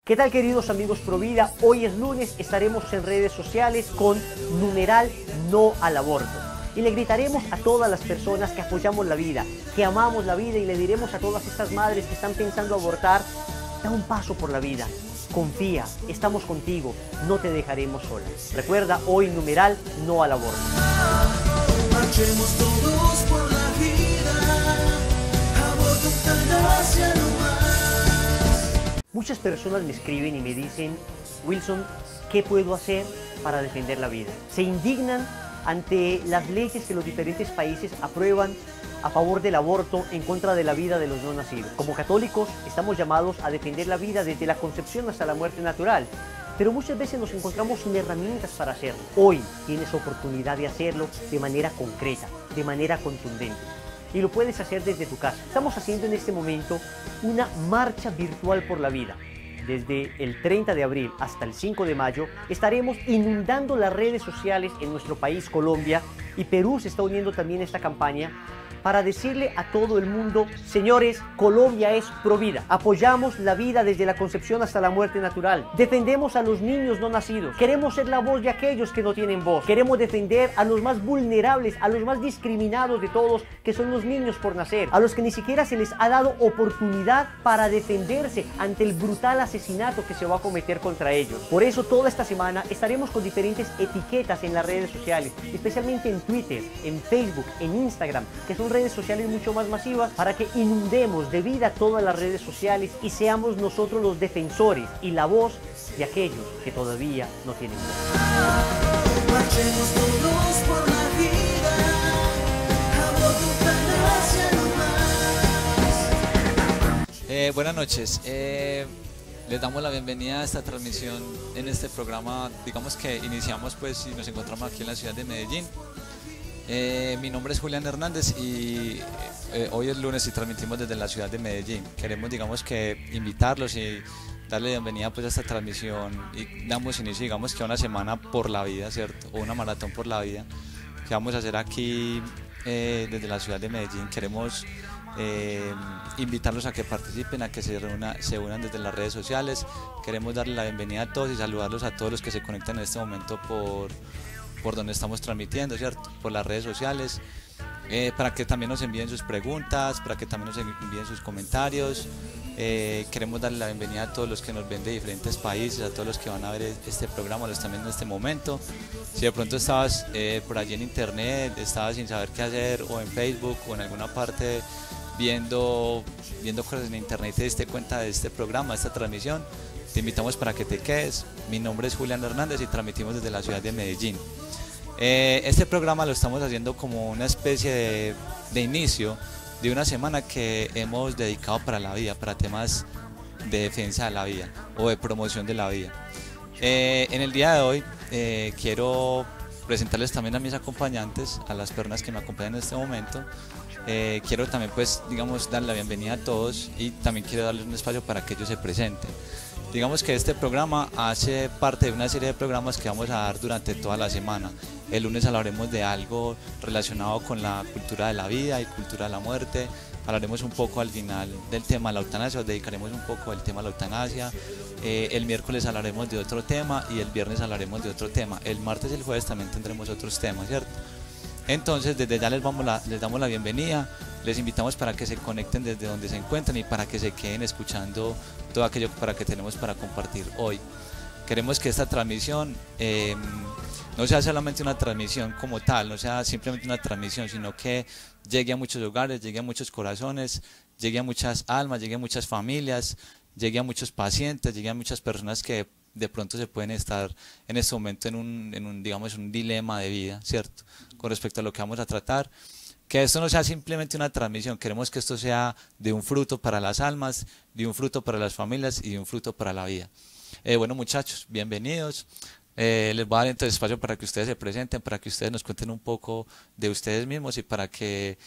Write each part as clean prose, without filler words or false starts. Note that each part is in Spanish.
¿Qué tal, queridos amigos Provida? Hoy es lunes, estaremos en redes sociales con numeral no al aborto. Y le gritaremos a todas las personas que apoyamos la vida, que amamos la vida, y le diremos a todas estas madres que están pensando abortar: da un paso por la vida, confía, estamos contigo, no te dejaremos sola. Recuerda, hoy numeral no al aborto. Marchemos todos por la vida, aborto, eutanasia no más. Muchas personas me escriben y me dicen: Wilson, ¿qué puedo hacer para defender la vida? Se indignan ante las leyes que los diferentes países aprueban a favor del aborto, en contra de la vida de los no nacidos. Como católicos estamos llamados a defender la vida desde la concepción hasta la muerte natural, pero muchas veces nos encontramos sin herramientas para hacerlo. Hoy tienes oportunidad de hacerlo de manera concreta, de manera contundente. Y lo puedes hacer desde tu casa. Estamos haciendo en este momento una marcha virtual por la vida. Desde el 30 de abril hasta el 5 de mayo estaremos inundando las redes sociales en nuestro país, Colombia, y Perú se está uniendo también a esta campaña para decirle a todo el mundo: señores, Colombia es provida. Apoyamos la vida desde la concepción hasta la muerte natural. Defendemos a los niños no nacidos. Queremos ser la voz de aquellos que no tienen voz. Queremos defender a los más vulnerables, a los más discriminados de todos, que son los niños por nacer, a los que ni siquiera se les ha dado oportunidad para defenderse ante el brutal asesinato que se va a cometer contra ellos. Por eso toda esta semana estaremos con diferentes etiquetas en las redes sociales, especialmente en Twitter, en Facebook, en Instagram, que son redes sociales mucho más masivas, para que inundemos de vida todas las redes sociales y seamos nosotros los defensores y la voz de aquellos que todavía no tienen voz. Marchemos todos por la vida, aborto, eutanasia no más. Buenas noches, les damos la bienvenida a esta transmisión en este programa. Digamos que iniciamos pues y nos encontramos aquí en la ciudad de Medellín. Mi nombre es Julián Hernández y hoy es lunes y transmitimos desde la ciudad de Medellín. Queremos, digamos, que invitarlos y darle bienvenida pues a esta transmisión, y damos inicio, digamos, que a una semana por la vida, ¿cierto? O una maratón por la vida que vamos a hacer aquí desde la ciudad de Medellín. Queremos invitarlos a que participen, a que se unan desde las redes sociales. Queremos darle la bienvenida a todos y saludarlos a todos los que se conectan en este momento por donde estamos transmitiendo, ¿cierto? Por las redes sociales, para que también nos envíen sus preguntas, para que también nos envíen sus comentarios. Queremos darle la bienvenida a todos los que nos ven de diferentes países, a todos los que van a ver este programa, los están viendo en este momento. Si de pronto estabas por allí en internet, estabas sin saber qué hacer, o en Facebook o en alguna parte viendo cosas en internet y te diste cuenta de este programa, de esta transmisión, te invitamos para que te quedes. Mi nombre es Julián Hernández y transmitimos desde la ciudad de Medellín. Este programa lo estamos haciendo como una especie de inicio de una semana que hemos dedicado para la vida, para temas de defensa de la vida o de promoción de la vida. En el día de hoy quiero presentarles también a mis acompañantes, a las personas que me acompañan en este momento. Quiero también, pues, digamos, dar la bienvenida a todos, y también quiero darles un espacio para que ellos se presenten. Digamos que este programa hace parte de una serie de programas que vamos a dar durante toda la semana. El lunes hablaremos de algo relacionado con la cultura de la vida y cultura de la muerte. Hablaremos un poco al final del tema de la eutanasia, os dedicaremos un poco al tema de la eutanasia. El miércoles hablaremos de otro tema y el viernes hablaremos de otro tema. El martes y el jueves también tendremos otros temas, ¿cierto? Entonces, desde ya les damos la bienvenida, les invitamos para que se conecten desde donde se encuentran y para que se queden escuchando todo aquello que tenemos para compartir hoy. Queremos que esta transmisión no sea solamente una transmisión como tal, no sea simplemente una transmisión, sino que llegue a muchos hogares, llegue a muchos corazones, llegue a muchas almas, llegue a muchas familias, llegue a muchos pacientes, llegue a muchas personas que de pronto se pueden estar en este momento en un dilema de vida, ¿cierto? Con respecto a lo que vamos a tratar. Que esto no sea simplemente una transmisión, queremos que esto sea de un fruto para las almas, de un fruto para las familias y de un fruto para la vida. Bueno, muchachos, bienvenidos. Les voy a dar entonces espacio para que ustedes se presenten, para que ustedes nos cuenten un poco de ustedes mismos y para que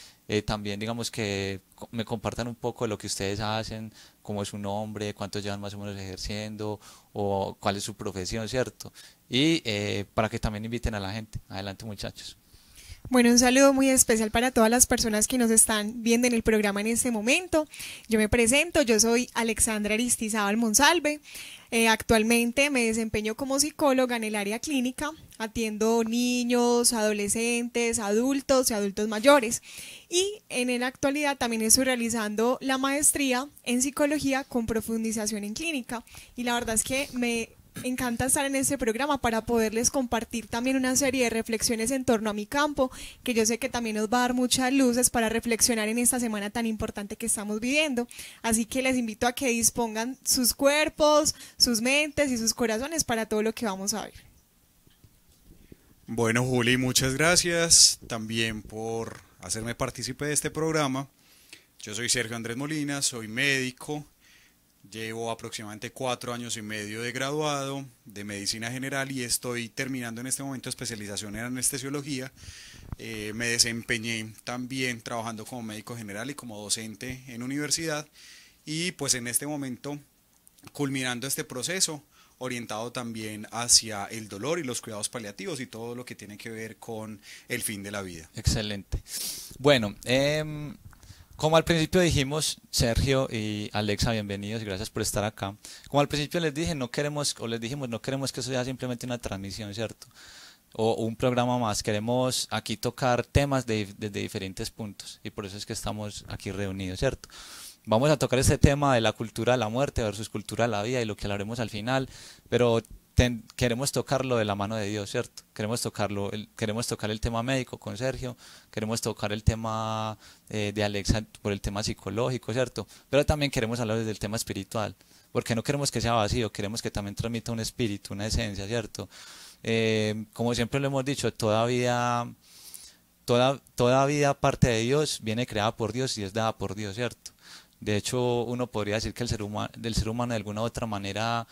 también, digamos, que me compartan un poco de lo que ustedes hacen, cómo es su nombre, cuánto llevan más o menos ejerciendo o cuál es su profesión, ¿cierto? Y para que también inviten a la gente. Adelante, muchachos. Bueno, un saludo muy especial para todas las personas que nos están viendo en el programa en este momento. Yo me presento, yo soy Alexandra Aristizábal Monsalve. Actualmente me desempeño como psicóloga en el área clínica, atiendo niños, adolescentes, adultos y adultos mayores. Y en la actualidad también estoy realizando la maestría en psicología con profundización en clínica. Y la verdad es que me encanta estar en este programa para poderles compartir también una serie de reflexiones en torno a mi campo, que yo sé que también nos va a dar muchas luces para reflexionar en esta semana tan importante que estamos viviendo. Así que les invito a que dispongan sus cuerpos, sus mentes y sus corazones para todo lo que vamos a ver. Bueno, Juli, muchas gracias también por hacerme partícipe de este programa. Yo soy Sergio Andrés Molina, soy médico. Llevo aproximadamente 4 años y medio de graduado de medicina general y estoy terminando en este momento especialización en anestesiología. Me desempeñé también trabajando como médico general y como docente en universidad y pues en este momento culminando este proceso orientado también hacia el dolor y los cuidados paliativos y todo lo que tiene que ver con el fin de la vida. Excelente. Bueno, como al principio dijimos, Sergio y Alexa, bienvenidos y gracias por estar acá. Como al principio les dije, no queremos que eso sea simplemente una transmisión, ¿cierto? O un programa más. Queremos aquí tocar temas desde diferentes puntos y por eso es que estamos aquí reunidos, ¿cierto? Vamos a tocar este tema de la cultura de la muerte versus cultura de la vida y lo que hablaremos al final, pero queremos tocarlo de la mano de Dios, ¿cierto? Queremos tocar el tema médico con Sergio, queremos tocar el tema de Alexa por el tema psicológico, ¿cierto? Pero también queremos hablar desde el tema espiritual, porque no queremos que sea vacío, queremos que también transmita un espíritu, una esencia, ¿cierto? Como siempre lo hemos dicho, toda vida parte de Dios viene creada por Dios y es dada por Dios, ¿cierto? De hecho, uno podría decir que del ser humano de alguna u otra manera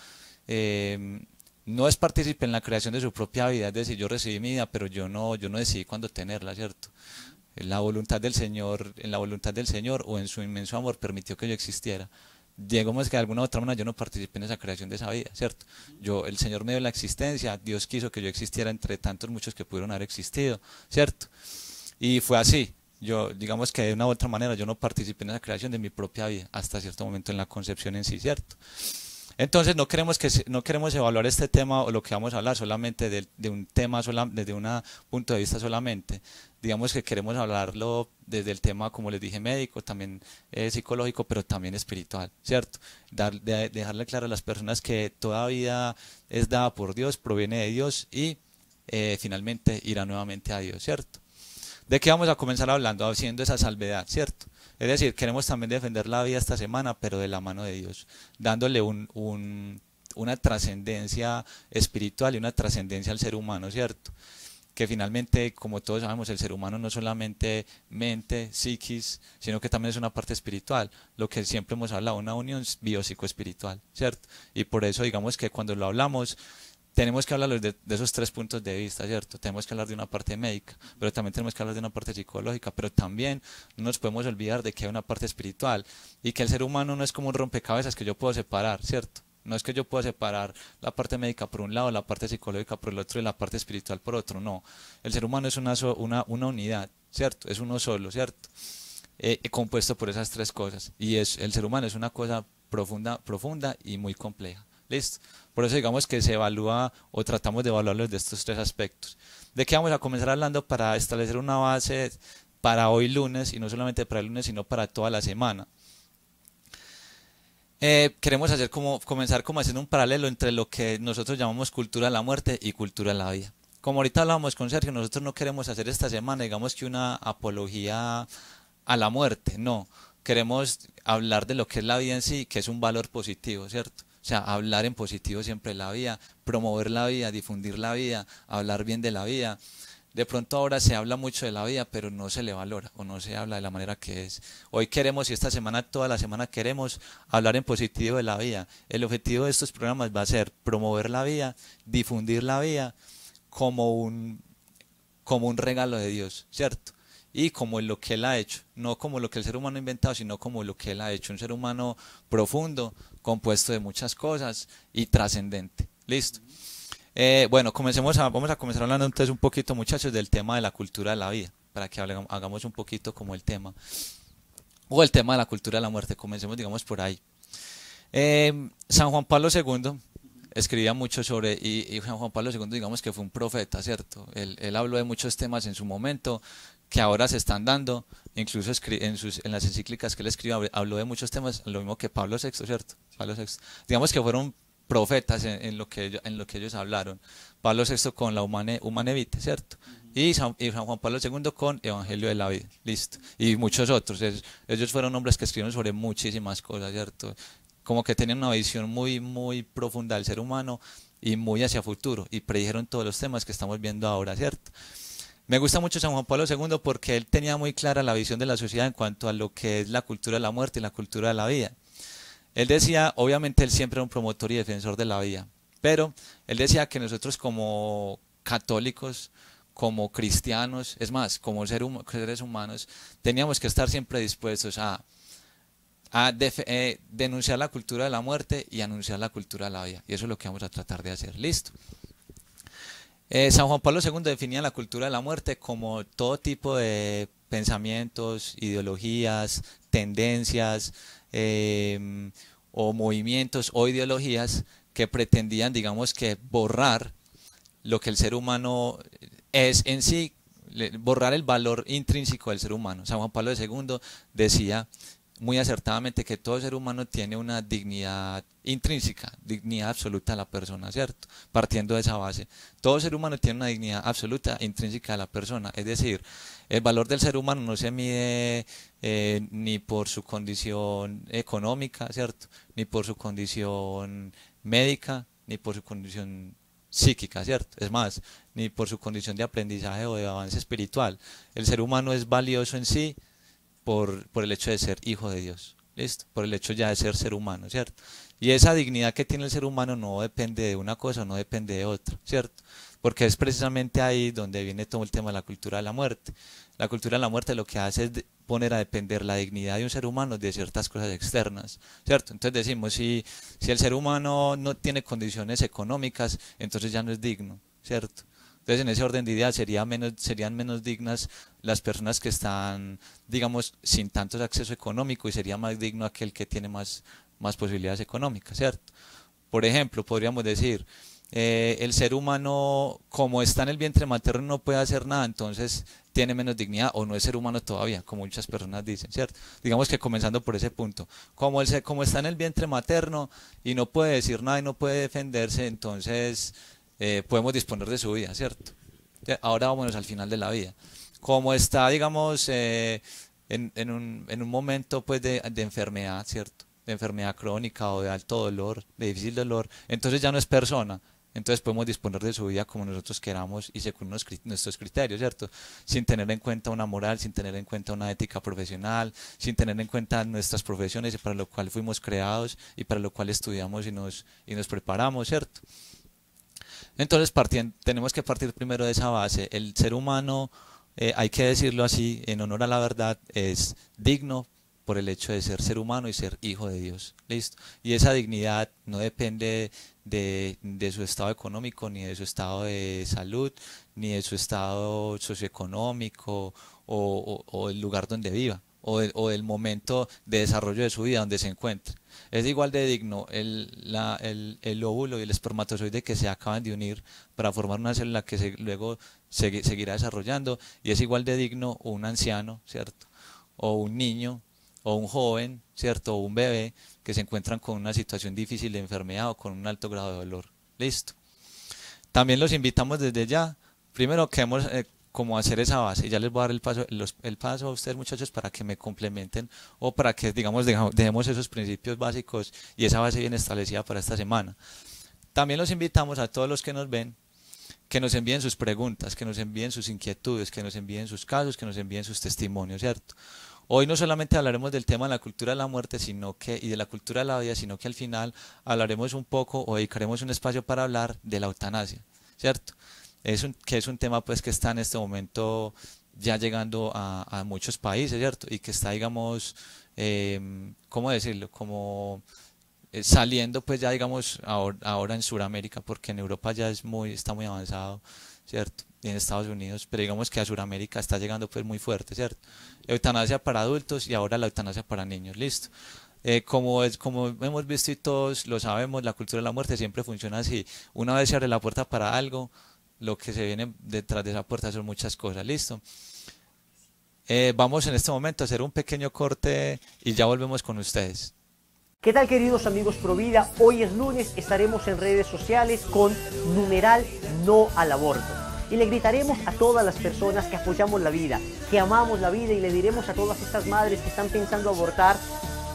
no es partícipe en la creación de su propia vida, es decir, yo recibí mi vida, pero yo no decidí cuándo tenerla, ¿cierto? En la voluntad del Señor o en su inmenso amor permitió que yo existiera. Digamos que de alguna u otra manera yo no participé en esa creación de esa vida, ¿cierto? El Señor me dio la existencia, Dios quiso que yo existiera entre tantos muchos que pudieron haber existido, ¿cierto? Y fue así. Digamos que de una u otra manera yo no participé en esa creación de mi propia vida hasta cierto momento en la concepción en sí, ¿cierto? Entonces no queremos evaluar este tema o lo que vamos a hablar solamente de un tema desde un punto de vista solamente. Digamos que queremos hablarlo desde el tema, como les dije, médico, también psicológico, pero también espiritual, ¿cierto? Dejarle claro a las personas que toda vida es dada por Dios, proviene de Dios y finalmente irá nuevamente a Dios, ¿cierto? ¿De qué vamos a comenzar hablando? Haciendo esa salvedad, ¿cierto? Es decir, queremos también defender la vida esta semana, pero de la mano de Dios, dándole una trascendencia espiritual y una trascendencia al ser humano, ¿cierto? Que finalmente, como todos sabemos, el ser humano no es solamente mente, psiquis, sino que también es una parte espiritual, lo que siempre hemos hablado, una unión biopsicoespiritual, ¿cierto? Y por eso digamos que cuando lo hablamos, tenemos que hablar de esos 3 puntos de vista, ¿cierto? Tenemos que hablar de una parte médica, pero también tenemos que hablar de una parte psicológica, pero también no nos podemos olvidar de que hay una parte espiritual y que el ser humano no es como un rompecabezas que yo puedo separar, ¿cierto? No es que yo pueda separar la parte médica por un lado, la parte psicológica por el otro y la parte espiritual por otro, no. El ser humano es una unidad, ¿cierto? Es uno solo, ¿cierto? Compuesto por esas 3 cosas y el ser humano es una cosa profunda y muy compleja. ¿Listo? Por eso digamos que se evalúa o tratamos de evaluarlo de estos 3 aspectos. ¿De qué vamos a comenzar hablando para establecer una base para hoy lunes y no solamente para el lunes sino para toda la semana? Queremos comenzar haciendo un paralelo entre lo que nosotros llamamos cultura de la muerte y cultura de la vida. Como ahorita hablábamos con Sergio, nosotros no queremos hacer esta semana digamos que una apología a la muerte, no. Queremos hablar de lo que es la vida en sí, que es un valor positivo, ¿cierto? O sea, hablar en positivo siempre de la vida, promover la vida, difundir la vida, hablar bien de la vida. De pronto ahora se habla mucho de la vida, pero no se le valora o no se habla de la manera que es. Hoy queremos, y esta semana, toda la semana queremos hablar en positivo de la vida. El objetivo de estos programas va a ser promover la vida, difundir la vida como un regalo de Dios, ¿cierto? Y como lo que Él ha hecho, no como lo que el ser humano ha inventado, sino como lo que Él ha hecho. Un ser humano profundo, compuesto de muchas cosas y trascendente. ¿Listo? Bueno, vamos a comenzar hablando entonces un poquito, muchachos, del tema de la cultura de la vida, para que hagamos un poquito como el tema, o el tema de la cultura de la muerte. Comencemos, digamos, por ahí. San Juan Pablo II escribía mucho sobre, y San Juan Pablo II, digamos que fue un profeta, ¿cierto? Él habló de muchos temas en su momento que ahora se están dando, incluso en las encíclicas que él escribió, habló de muchos temas, lo mismo que Pablo VI, ¿cierto? Pablo VI. Digamos que fueron profetas en lo que ellos hablaron. Pablo VI con la Humane Vitae, ¿cierto? Y San Juan Pablo II con Evangelio de la Vida, listo. Y muchos otros. Ellos fueron hombres que escribieron sobre muchísimas cosas, ¿cierto? Como que tenían una visión muy, muy profunda del ser humano y muy hacia futuro. Y predijeron todos los temas que estamos viendo ahora, ¿cierto? Me gusta mucho San Juan Pablo II porque él tenía muy clara la visión de la sociedad en cuanto a lo que es la cultura de la muerte y la cultura de la vida. Él decía, obviamente él siempre era un promotor y defensor de la vida, pero él decía que nosotros como católicos, como cristianos, es más, como seres humanos, teníamos que estar siempre dispuestos a denunciar la cultura de la muerte y anunciar la cultura de la vida. Y eso es lo que vamos a tratar de hacer. Listo. San Juan Pablo II definía la cultura de la muerte como todo tipo de pensamientos, ideologías, tendencias o movimientos o ideologías que pretendían, digamos, que borrar lo que el ser humano es en sí, borrar el valor intrínseco del ser humano. San Juan Pablo II decía muy acertadamente que todo ser humano tiene una dignidad intrínseca, dignidad absoluta de la persona, ¿cierto? Partiendo de esa base. Todo ser humano tiene una dignidad absoluta intrínseca de la persona, es decir, el valor del ser humano no se mide ni por su condición económica, ¿cierto? Ni por su condición médica, ni por su condición psíquica, ¿cierto? Es más, ni por su condición de aprendizaje o de avance espiritual. El ser humano es valioso en sí por el hecho de ser hijo de Dios, ¿listo? Por el hecho ya de ser humano, ¿cierto? Y esa dignidad que tiene el ser humano no depende de una cosa, no depende de otra, ¿cierto? Porque es precisamente ahí donde viene todo el tema de la cultura de la muerte. La cultura de la muerte lo que hace es poner a depender la dignidad de un ser humano de ciertas cosas externas, ¿cierto? Entonces decimos, si el ser humano no tiene condiciones económicas, entonces ya no es digno, ¿cierto? Entonces, en ese orden de ideas serían menos dignas las personas que están, digamos, sin tanto acceso económico y sería más digno aquel que tiene más posibilidades económicas, ¿cierto? Por ejemplo, podríamos decir, el ser humano, como está en el vientre materno, no puede hacer nada, entonces tiene menos dignidad o no es ser humano todavía, como muchas personas dicen, ¿cierto? Digamos que comenzando por ese punto, como está en el vientre materno y no puede decir nada y no puede defenderse, entonces podemos disponer de su vida, ¿cierto? Ahora vámonos al final de la vida. Como está, digamos, en un momento pues de enfermedad, ¿cierto? De enfermedad crónica o de alto dolor, de difícil dolor, entonces ya no es persona. Entonces podemos disponer de su vida como nosotros queramos y según nuestros criterios, ¿cierto? Sin tener en cuenta una moral, sin tener en cuenta una ética profesional, sin tener en cuenta nuestras profesiones y para lo cual fuimos creados y para lo cual estudiamos y nos preparamos, ¿cierto? Entonces tenemos que partir primero de esa base. El ser humano, hay que decirlo así, en honor a la verdad, es digno por el hecho de ser humano y ser hijo de Dios. ¿Listo? Y esa dignidad no depende de su estado económico, ni de su estado de salud, ni de su estado socioeconómico o el lugar donde viva, o del momento de desarrollo de su vida donde se encuentre. Es igual de digno el óvulo y el espermatozoide que se acaban de unir para formar una célula que luego seguirá desarrollando, y es igual de digno un anciano, ¿cierto? O un niño, o un joven, ¿cierto? O un bebé que se encuentran con una situación difícil de enfermedad o con un alto grado de dolor. Listo. También los invitamos desde ya, primero queremos como hacer esa base, y ya les voy a dar el paso a ustedes, muchachos, para que me complementen o para que, digamos, dejemos esos principios básicos y esa base bien establecida para esta semana. También los invitamos a todos los que nos ven, que nos envíen sus preguntas, que nos envíen sus inquietudes, que nos envíen sus casos, que nos envíen sus testimonios, ¿cierto? Hoy no solamente hablaremos del tema de la cultura de la muerte y de la cultura de la vida, sino que al final hablaremos un poco o dedicaremos un espacio para hablar de la eutanasia, ¿cierto? Que es un tema pues que está en este momento ya llegando a muchos países, ¿cierto? Y que está, digamos, ¿cómo decirlo? Como saliendo pues ya digamos ahora en Sudamérica, porque en Europa ya está muy avanzado, ¿cierto? Y en Estados Unidos, pero digamos que a Sudamérica está llegando pues muy fuerte, ¿cierto? Eutanasia para adultos y ahora la eutanasia para niños, listo. Como hemos visto y todos lo sabemos, la cultura de la muerte siempre funciona así. Una vez se abre la puerta para algo, lo que se viene detrás de esa puerta son muchas cosas, listo. Vamos en este momento a hacer un pequeño corte y ya volvemos con ustedes. ¿Qué tal, queridos amigos Provida? Hoy es lunes, estaremos en redes sociales con numeral no al aborto. Y le gritaremos a todas las personas que apoyamos la vida, que amamos la vida, y le diremos a todas estas madres que están pensando abortar: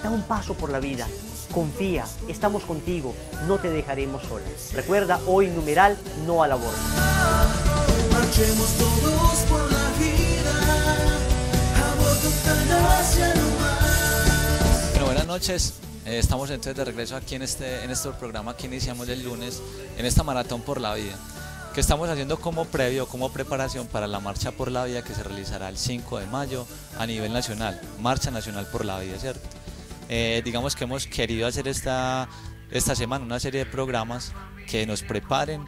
da un paso por la vida, confía, estamos contigo, no te dejaremos sola. Recuerda, hoy numeral no al aborto. Marchemos todos por la vida, aborto, eutanasia no más. Bueno, buenas noches. Estamos entonces de regreso aquí en este programa que iniciamos el lunes, en esta maratón por la vida, que estamos haciendo como preparación para la Marcha por la Vida, que se realizará el 5 de mayo a nivel nacional, Marcha Nacional por la Vida, ¿cierto? Digamos que hemos querido hacer esta semana una serie de programas que nos preparen,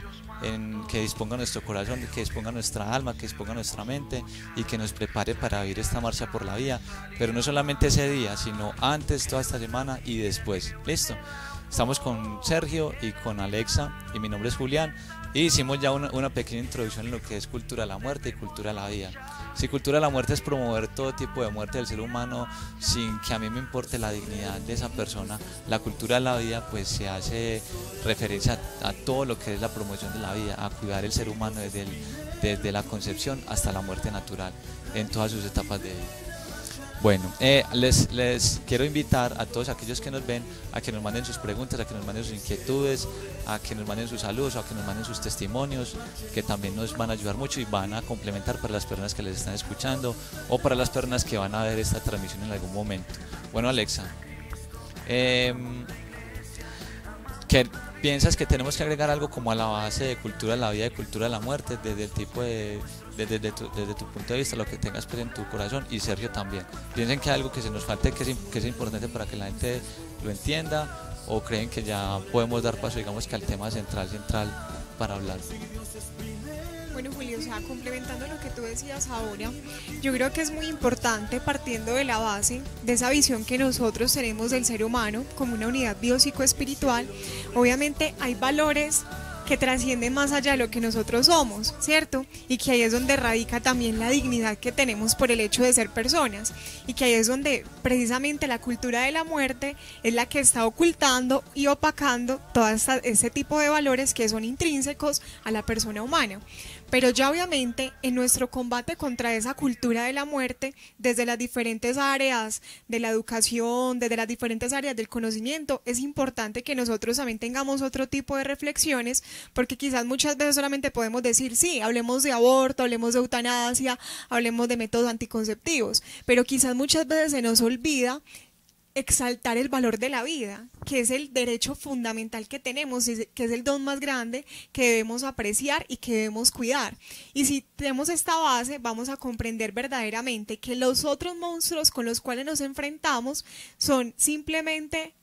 que disponga nuestro corazón, que disponga nuestra alma, que disponga nuestra mente y que nos prepare para vivir esta marcha por la vida, pero no solamente ese día, sino antes, toda esta semana y después. ¿Listo? Estamos con Sergio y con Alexa y mi nombre es Julián y hicimos ya una pequeña introducción en lo que es cultura de la muerte y cultura de la vida. Si cultura de la muerte es promover todo tipo de muerte del ser humano sin que a mí me importe la dignidad de esa persona, la cultura de la vida pues se hace referencia a todo lo que es la promoción de la vida, a cuidar el ser humano desde la concepción hasta la muerte natural en todas sus etapas de vida. Bueno, les quiero invitar a todos aquellos que nos ven a que nos manden sus preguntas, a que nos manden sus inquietudes, a que nos manden sus saludos, a que nos manden sus testimonios, que también nos van a ayudar mucho y van a complementar para las personas que les están escuchando o para las personas que van a ver esta transmisión en algún momento. Bueno, Alexa, ¿piensas que tenemos que agregar algo como a la base de cultura de la vida y cultura de la muerte desde el tipo desde tu punto de vista, lo que tengas pues en tu corazón? Y Sergio también, ¿piensan que hay algo que se nos falte que es importante para que la gente lo entienda, o creen que ya podemos dar paso, digamos, que al tema central para hablar? Bueno, Julio, o sea, complementando lo que tú decías ahora, yo creo que es muy importante, partiendo de la base de esa visión que nosotros tenemos del ser humano como una unidad biopsicoespiritual. Obviamente hay valores que trascienden más allá de lo que nosotros somos, ¿cierto? Y que ahí es donde radica también la dignidad que tenemos por el hecho de ser personas, y que ahí es donde precisamente la cultura de la muerte es la que está ocultando y opacando todo este tipo de valores que son intrínsecos a la persona humana. Pero ya obviamente en nuestro combate contra esa cultura de la muerte, desde las diferentes áreas de la educación, desde las diferentes áreas del conocimiento, es importante que nosotros también tengamos otro tipo de reflexiones, porque quizás muchas veces solamente podemos decir, sí, hablemos de aborto, hablemos de eutanasia, hablemos de métodos anticonceptivos, pero quizás muchas veces se nos olvida exaltar el valor de la vida, que es el derecho fundamental que tenemos, que es el don más grande que debemos apreciar y que debemos cuidar. Y si tenemos esta base, vamos a comprender verdaderamente que los otros monstruos con los cuales nos enfrentamos son simplemente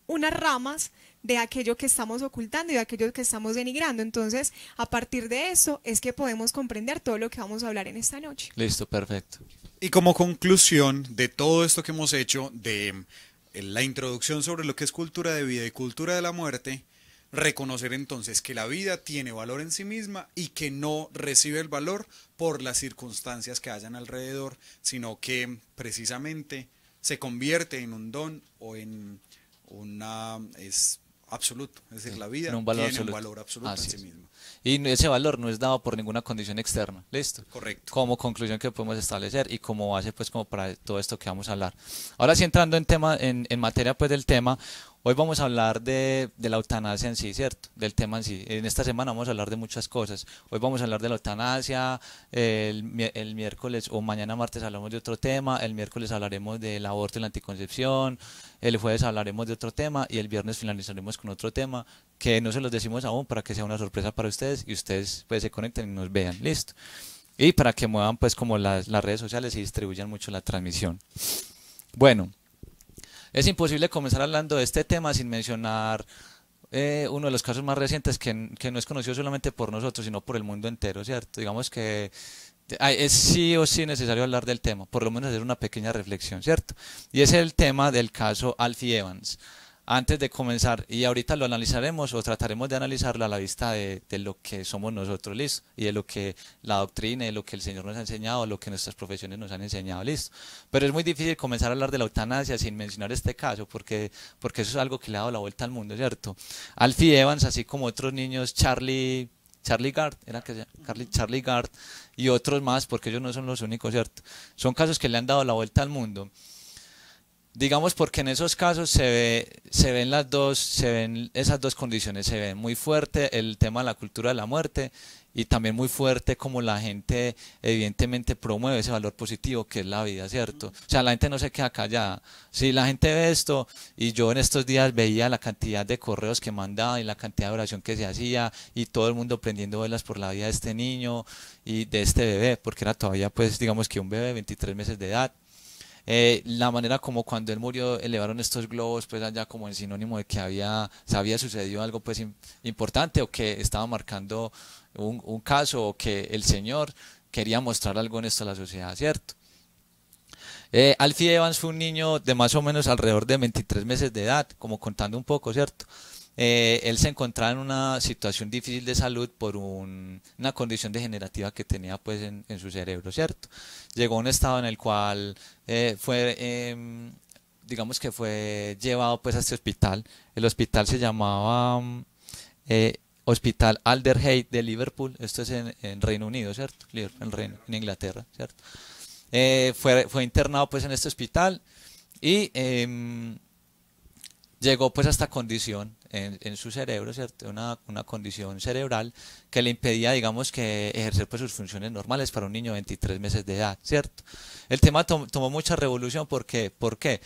unas ramas de aquello que estamos ocultando y de aquello que estamos denigrando. Entonces, a partir de eso es que podemos comprender todo lo que vamos a hablar en esta noche. Listo, perfecto. Y como conclusión de todo esto que hemos hecho, de la introducción sobre lo que es cultura de vida y cultura de la muerte, reconocer entonces que la vida tiene valor en sí misma y que no recibe el valor por las circunstancias que hayan alrededor, sino que precisamente se convierte en un don o en es absoluto, es decir, la vida tiene un valor absoluto en sí misma. Y ese valor no es dado por ninguna condición externa, ¿listo? Correcto. Como conclusión que podemos establecer y como base pues como para todo esto que vamos a hablar. Ahora sí, entrando en materia pues del tema, hoy vamos a hablar de la eutanasia en sí, ¿cierto? Del tema en sí. En esta semana vamos a hablar de muchas cosas. Hoy vamos a hablar de la eutanasia, el miércoles o mañana martes hablamos de otro tema, el miércoles hablaremos del aborto y la anticoncepción, el jueves hablaremos de otro tema y el viernes finalizaremos con otro tema que no se los decimos aún para que sea una sorpresa para ustedes y ustedes pues se conecten y nos vean, listo. Y para que muevan pues como las redes sociales y distribuyan mucho la transmisión. Bueno, Es imposible comenzar hablando de este tema sin mencionar uno de los casos más recientes que no es conocido solamente por nosotros, sino por el mundo entero, ¿cierto? Digamos que es sí o sí necesario hablar del tema, por lo menos hacer una pequeña reflexión, ¿cierto? Y es el tema del caso Alfie Evans. Antes de comenzar, y ahorita lo analizaremos o trataremos de analizarlo a la vista de lo que somos nosotros, listo, y de lo que la doctrina, de lo que el Señor nos ha enseñado, lo que nuestras profesiones nos han enseñado, listo. Pero es muy difícil comenzar a hablar de la eutanasia sin mencionar este caso, porque eso es algo que le ha dado la vuelta al mundo, ¿cierto? Alfie Evans, así como otros niños, Charlie Gard, Charlie Gard y otros más, porque ellos no son los únicos, ¿cierto? Son casos que le han dado la vuelta al mundo. Digamos porque en esos casos se ven esas dos condiciones, se ve muy fuerte el tema de la cultura de la muerte y también muy fuerte como la gente evidentemente promueve ese valor positivo que es la vida, ¿cierto? O sea, la gente no se queda callada. Si la gente ve esto, y yo en estos días veía la cantidad de correos que mandaba y la cantidad de oración que se hacía y todo el mundo prendiendo velas por la vida de este niño y de este bebé, porque era todavía pues digamos que un bebé de 23 meses de edad. La manera como cuando él murió elevaron estos globos pues allá como en sinónimo de que se había sucedido algo pues importante o que estaba marcando un caso o que el Señor quería mostrar algo en esto a la sociedad, ¿cierto? Alfie Evans fue un niño de más o menos alrededor de 23 meses de edad, como contando un poco, ¿cierto? Él se encontraba en una situación difícil de salud por una condición degenerativa que tenía pues en su cerebro, ¿cierto? Llegó a un estado en el cual digamos que fue llevado pues a este hospital. El hospital se llamaba Hospital Alderhay de Liverpool, esto es en Reino Unido, ¿cierto? En Inglaterra, ¿cierto? Fue internado pues en este hospital y llegó pues a esta condición en su cerebro, ¿cierto? Una condición cerebral que le impedía, digamos, que ejercer pues sus funciones normales para un niño de 23 meses de edad, ¿cierto? El tema tomó mucha revolución, ¿por qué? Porque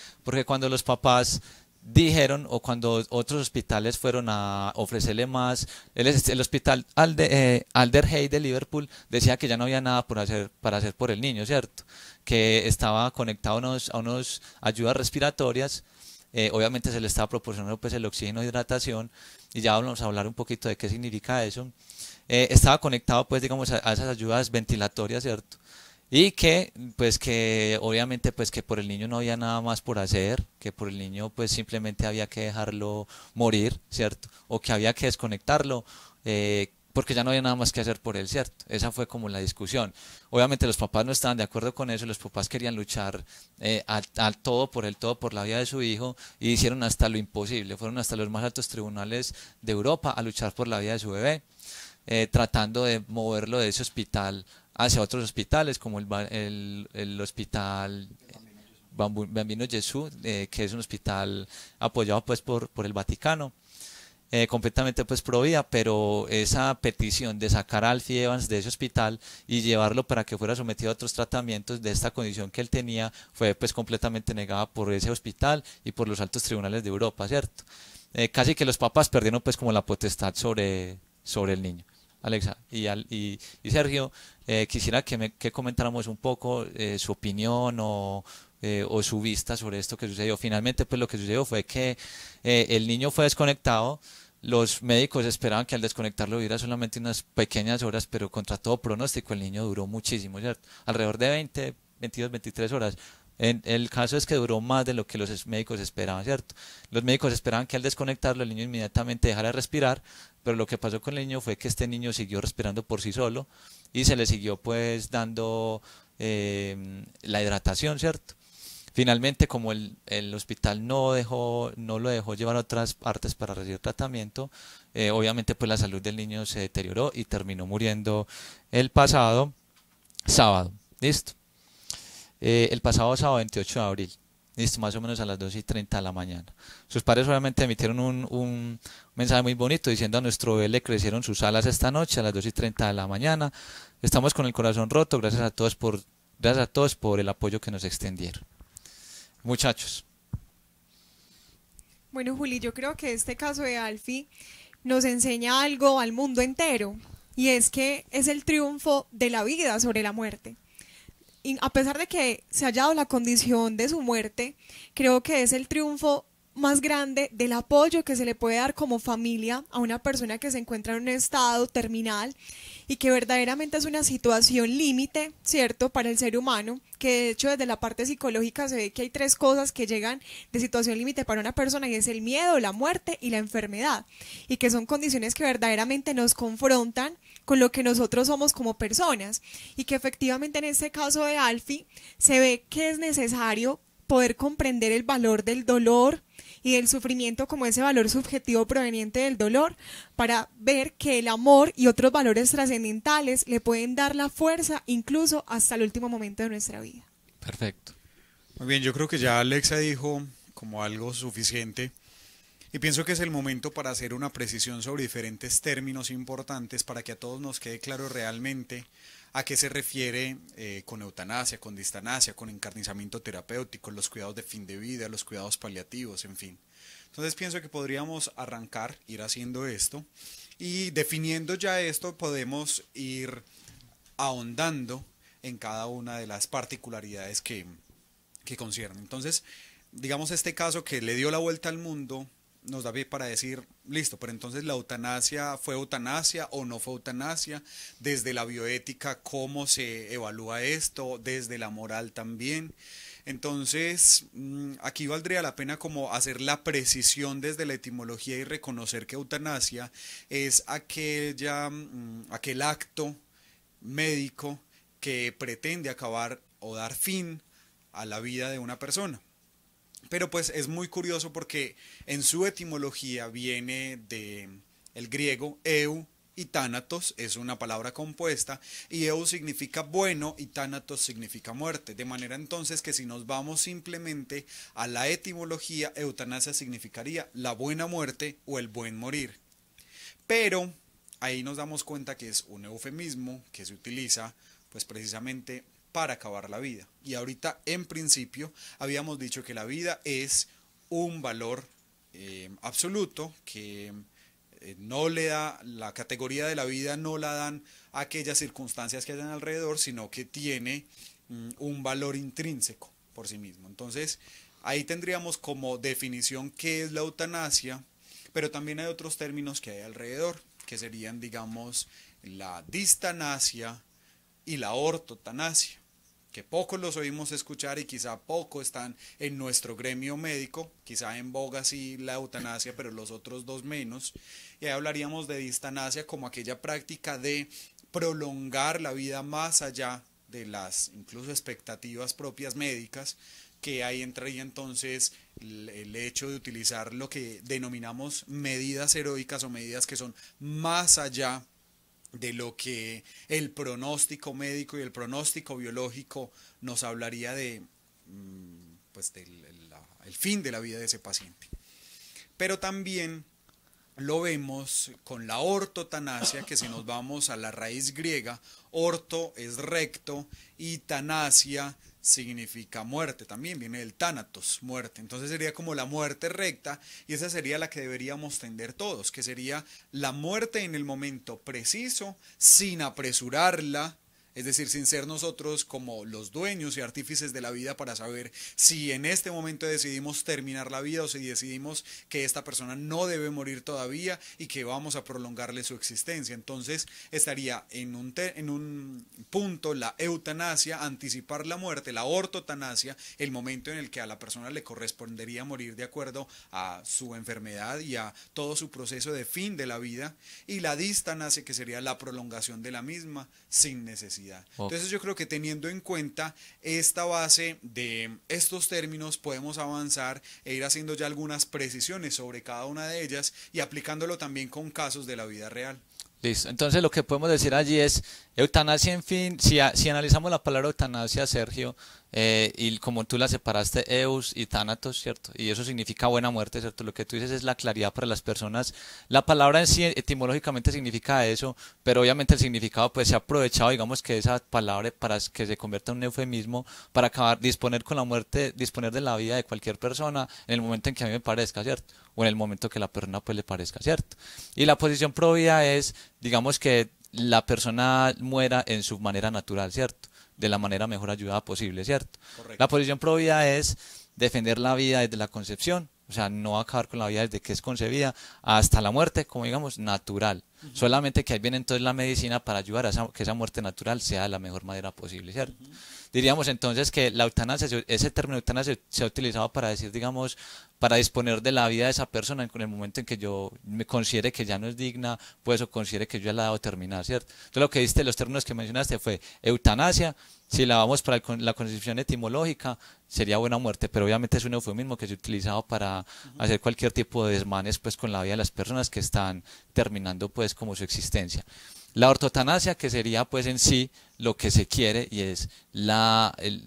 cuando los papás dijeron o cuando otros hospitales fueron a ofrecerle más, el hospital Alderhay de Liverpool decía que ya no había nada para hacer por el niño, ¿cierto? Que estaba conectado a unos ayudas respiratorias. Obviamente se le estaba proporcionando pues el oxígeno e hidratación y ya vamos a hablar un poquito de qué significa eso. Estaba conectado pues digamos a esas ayudas ventilatorias, ¿cierto? Y que pues que obviamente pues que por el niño no había nada más por hacer, que por el niño pues simplemente había que dejarlo morir, ¿cierto? O que había que desconectarlo porque ya no había nada más que hacer por él, ¿cierto? Esa fue como la discusión. Obviamente los papás no estaban de acuerdo con eso, los papás querían luchar al todo por la vida de su hijo y hicieron hasta lo imposible, fueron hasta los más altos tribunales de Europa a luchar por la vida de su bebé, tratando de moverlo de ese hospital hacia otros hospitales como el hospital Bambino Gesù, que es un hospital apoyado pues por el Vaticano. Completamente pues pro vida, pero esa petición de sacar a Alfie Evans de ese hospital y llevarlo para que fuera sometido a otros tratamientos de esta condición que él tenía fue pues completamente negada por ese hospital y por los altos tribunales de Europa, ¿cierto? Casi que los papás perdieron pues como la potestad sobre el niño. Alexa y Sergio, quisiera que comentáramos un poco su opinión o su vista sobre esto que sucedió. Finalmente pues lo que sucedió fue que el niño fue desconectado. Los médicos esperaban que al desconectarlo hubiera solamente unas pequeñas horas, pero contra todo pronóstico el niño duró muchísimo, ¿cierto? Alrededor de 20, 22, 23 horas. El caso es que duró más de lo que los médicos esperaban, ¿cierto? Los médicos esperaban que al desconectarlo el niño inmediatamente dejara de respirar, pero lo que pasó con el niño fue que este niño siguió respirando por sí solo y se le siguió pues dando la hidratación, ¿cierto? Finalmente, como el hospital no lo dejó llevar a otras partes para recibir tratamiento, obviamente pues la salud del niño se deterioró y terminó muriendo el pasado sábado. ¿Listo? El pasado sábado 28 de abril. Listo, más o menos a las 2:30 de la mañana. Sus padres obviamente emitieron un mensaje muy bonito diciendo: a nuestro bebé le crecieron sus alas esta noche a las 2:30 de la mañana. Estamos con el corazón roto, gracias a todos por el apoyo que nos extendieron. Muchachos. Bueno, Juli, yo creo que este caso de Alfie nos enseña algo al mundo entero, y es que es el triunfo de la vida sobre la muerte. a pesar de que se haya dado la condición de su muerte, creo que es el triunfo más grande del apoyo que se le puede dar como familia a una persona que se encuentra en un estado terminal y que verdaderamente es una situación límite, ¿cierto?, para el ser humano, que de hecho desde la parte psicológica se ve que hay 3 cosas que llegan de situación límite para una persona y es el miedo, la muerte y la enfermedad, y que son condiciones que verdaderamente nos confrontan con lo que nosotros somos como personas y que efectivamente en este caso de Alfie se ve que es necesario poder comprender el valor del dolor y del sufrimiento como ese valor subjetivo proveniente del dolor para ver que el amor y otros valores trascendentales le pueden dar la fuerza incluso hasta el último momento de nuestra vida. Perfecto. Muy bien, yo creo que ya Alexa dijo como algo suficiente y pienso que es el momento para hacer una precisión sobre diferentes términos importantes para que a todos nos quede claro realmente a qué se refiere con eutanasia, con distanasia, con encarnizamiento terapéutico, los cuidados de fin de vida, los cuidados paliativos, en fin. Entonces pienso que podríamos arrancar, ir haciendo esto y definiendo ya esto podemos ir ahondando en cada una de las particularidades que conciernen. Entonces, digamos este caso que le dio la vuelta al mundo nos da pie para decir, listo, pero entonces la eutanasia fue eutanasia o no fue eutanasia, desde la bioética cómo se evalúa esto, desde la moral también. Entonces, aquí valdría la pena como hacer la precisión desde la etimología y reconocer que eutanasia es aquel acto médico que pretende acabar o dar fin a la vida de una persona. Pero pues es muy curioso porque en su etimología viene del griego eu y thanatos, es una palabra compuesta, y eu significa bueno y thanatos significa muerte. De manera entonces que si nos vamos simplemente a la etimología, eutanasia significaría la buena muerte o el buen morir. Pero ahí nos damos cuenta que es un eufemismo que se utiliza pues precisamente para acabar la vida. Y ahorita en principio habíamos dicho que la vida es un valor absoluto que no le da, la categoría de la vida no la dan aquellas circunstancias que hayan alrededor, sino que tiene un valor intrínseco por sí mismo. Entonces ahí tendríamos como definición qué es la eutanasia, pero también hay otros términos que hay alrededor, que serían digamos la distanasia y la ortotanasia, que pocos los oímos escuchar y quizá poco están en nuestro gremio médico, quizá en boga sí la eutanasia, pero los otros 2 menos. Y ahí hablaríamos de distanasia como aquella práctica de prolongar la vida más allá de las incluso expectativas propias médicas, que ahí entraría entonces el hecho de utilizar lo que denominamos medidas heroicas o medidas que son más allá de lo que el pronóstico médico y el pronóstico biológico nos hablaría de pues el fin de la vida de ese paciente. Pero también lo vemos con la ortotanasia, que si nos vamos a la raíz griega, orto es recto y tanasia significa muerte, también viene del thanatos, muerte. Entonces sería como la muerte recta y esa sería la que deberíamos tender todos, que sería la muerte en el momento preciso, sin apresurarla, es decir, sin ser nosotros como los dueños y artífices de la vida para saber si en este momento decidimos terminar la vida o si decidimos que esta persona no debe morir todavía y que vamos a prolongarle su existencia. Entonces estaría en un punto la eutanasia, anticipar la muerte, la ortotanasia, el momento en el que a la persona le correspondería morir de acuerdo a su enfermedad y a todo su proceso de fin de la vida, y la distanasia, que sería la prolongación de la misma sin necesidad. Entonces yo creo que teniendo en cuenta esta base de estos términos podemos avanzar e ir haciendo ya algunas precisiones sobre cada una de ellas y aplicándolo también con casos de la vida real. Listo, entonces lo que podemos decir allí es eutanasia, en fin, si analizamos la palabra eutanasia, Sergio, y como tú la separaste, eus y thanatos, ¿cierto? Y eso significa buena muerte, ¿cierto? Lo que tú dices es la claridad para las personas. La palabra en sí etimológicamente significa eso, pero obviamente el significado pues se ha aprovechado, digamos que esa palabra para que se convierta en un eufemismo, para acabar, disponer con la muerte, disponer de la vida de cualquier persona en el momento en que a mí me parezca, ¿cierto? O en el momento que la persona pues le parezca, ¿cierto? Y la posición pro vida es, digamos que la persona muera en su manera natural, ¿cierto? de la manera mejor ayudada posible, ¿cierto? Correcto. La posición pro vida es defender la vida desde la concepción, o sea, no acabar con la vida desde que es concebida hasta la muerte, como digamos, natural. Solamente que ahí viene entonces la medicina para ayudar a que esa muerte natural sea de la mejor manera posible, ¿cierto? Diríamos entonces que la eutanasia, ese término eutanasia se ha utilizado para decir, digamos, para disponer de la vida de esa persona en el momento en que yo me considere que ya no es digna, pues o considere que yo ya la he dado terminar, ¿cierto? Entonces lo que diste, los términos que mencionaste fue eutanasia, si la vamos para la concepción etimológica, sería buena muerte, pero obviamente es un eufemismo que se ha utilizado para hacer cualquier tipo de desmanes pues con la vida de las personas que están terminando pues como su existencia. La ortotanasia, que sería pues en sí lo que se quiere y es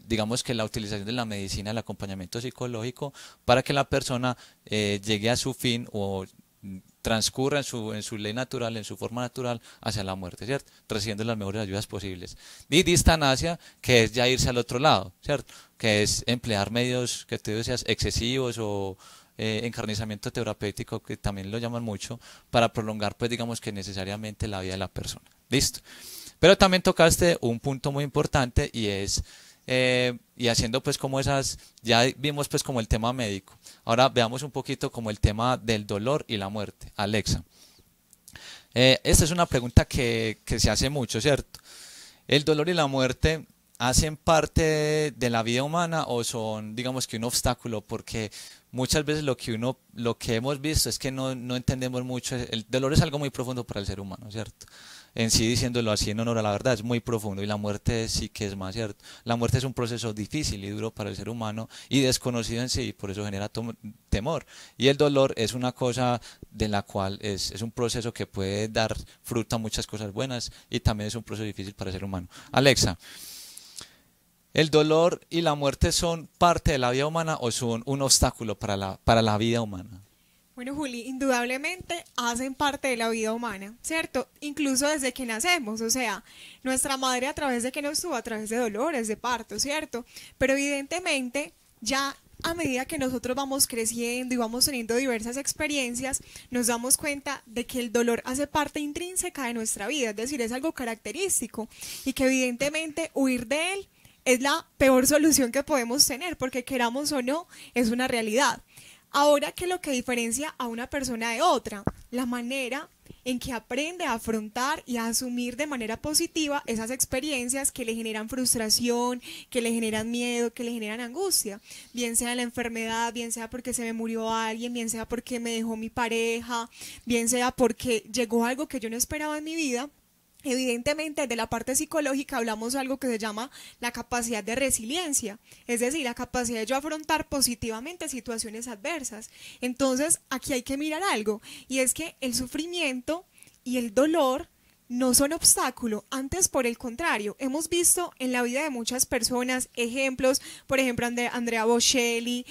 digamos que la utilización de la medicina, el acompañamiento psicológico para que la persona llegue a su fin o transcurra en su ley natural, en su forma natural hacia la muerte, ¿cierto? Recibiendo las mejores ayudas posibles. Y distanasia, que es ya irse al otro lado, ¿cierto? Que es emplear medios que tú decías excesivos o encarnizamiento terapéutico, que también lo llaman mucho, para prolongar, pues digamos que necesariamente la vida de la persona. Listo. Pero también tocaste un punto muy importante y es, y haciendo pues como esas, ya vimos pues como el tema médico. Ahora veamos un poquito como el tema del dolor y la muerte. Alexa, esta es una pregunta que se hace mucho, ¿cierto? ¿El dolor y la muerte hacen parte de la vida humana o son, digamos que un obstáculo? Porque muchas veces lo que hemos visto es que no entendemos mucho. El dolor es algo muy profundo para el ser humano, ¿cierto? En sí, diciéndolo así en honor a la verdad, es muy profundo, y la muerte sí que es más, ¿cierto? La muerte es un proceso difícil y duro para el ser humano y desconocido en sí, y por eso genera temor. Y el dolor es una cosa de la cual es un proceso que puede dar fruto a muchas cosas buenas y también es un proceso difícil para el ser humano. Alexa, ¿el dolor y la muerte son parte de la vida humana o son un obstáculo para la vida humana? Bueno, Juli, indudablemente hacen parte de la vida humana, ¿cierto? Incluso desde que nacemos, o sea, nuestra madre a través de que nos tuvo, a través de dolores, de parto, ¿cierto? Pero evidentemente ya a medida que nosotros vamos creciendo y vamos teniendo diversas experiencias, nos damos cuenta de que el dolor hace parte intrínseca de nuestra vida, es decir, es algo característico y que evidentemente huir de él es la peor solución que podemos tener, porque queramos o no, es una realidad. Ahora, ¿qué es lo que diferencia a una persona de otra? La manera en que aprende a afrontar y a asumir de manera positiva esas experiencias que le generan frustración, que le generan miedo, que le generan angustia. Bien sea la enfermedad, bien sea porque se me murió alguien, bien sea porque me dejó mi pareja, bien sea porque llegó algo que yo no esperaba en mi vida. Evidentemente, de la parte psicológica hablamos de algo que se llama la capacidad de resiliencia, es decir, la capacidad de yo afrontar positivamente situaciones adversas. Entonces, aquí hay que mirar algo, y es que el sufrimiento y el dolor no son obstáculo, antes por el contrario, hemos visto en la vida de muchas personas ejemplos, por ejemplo Andrea Bocelli,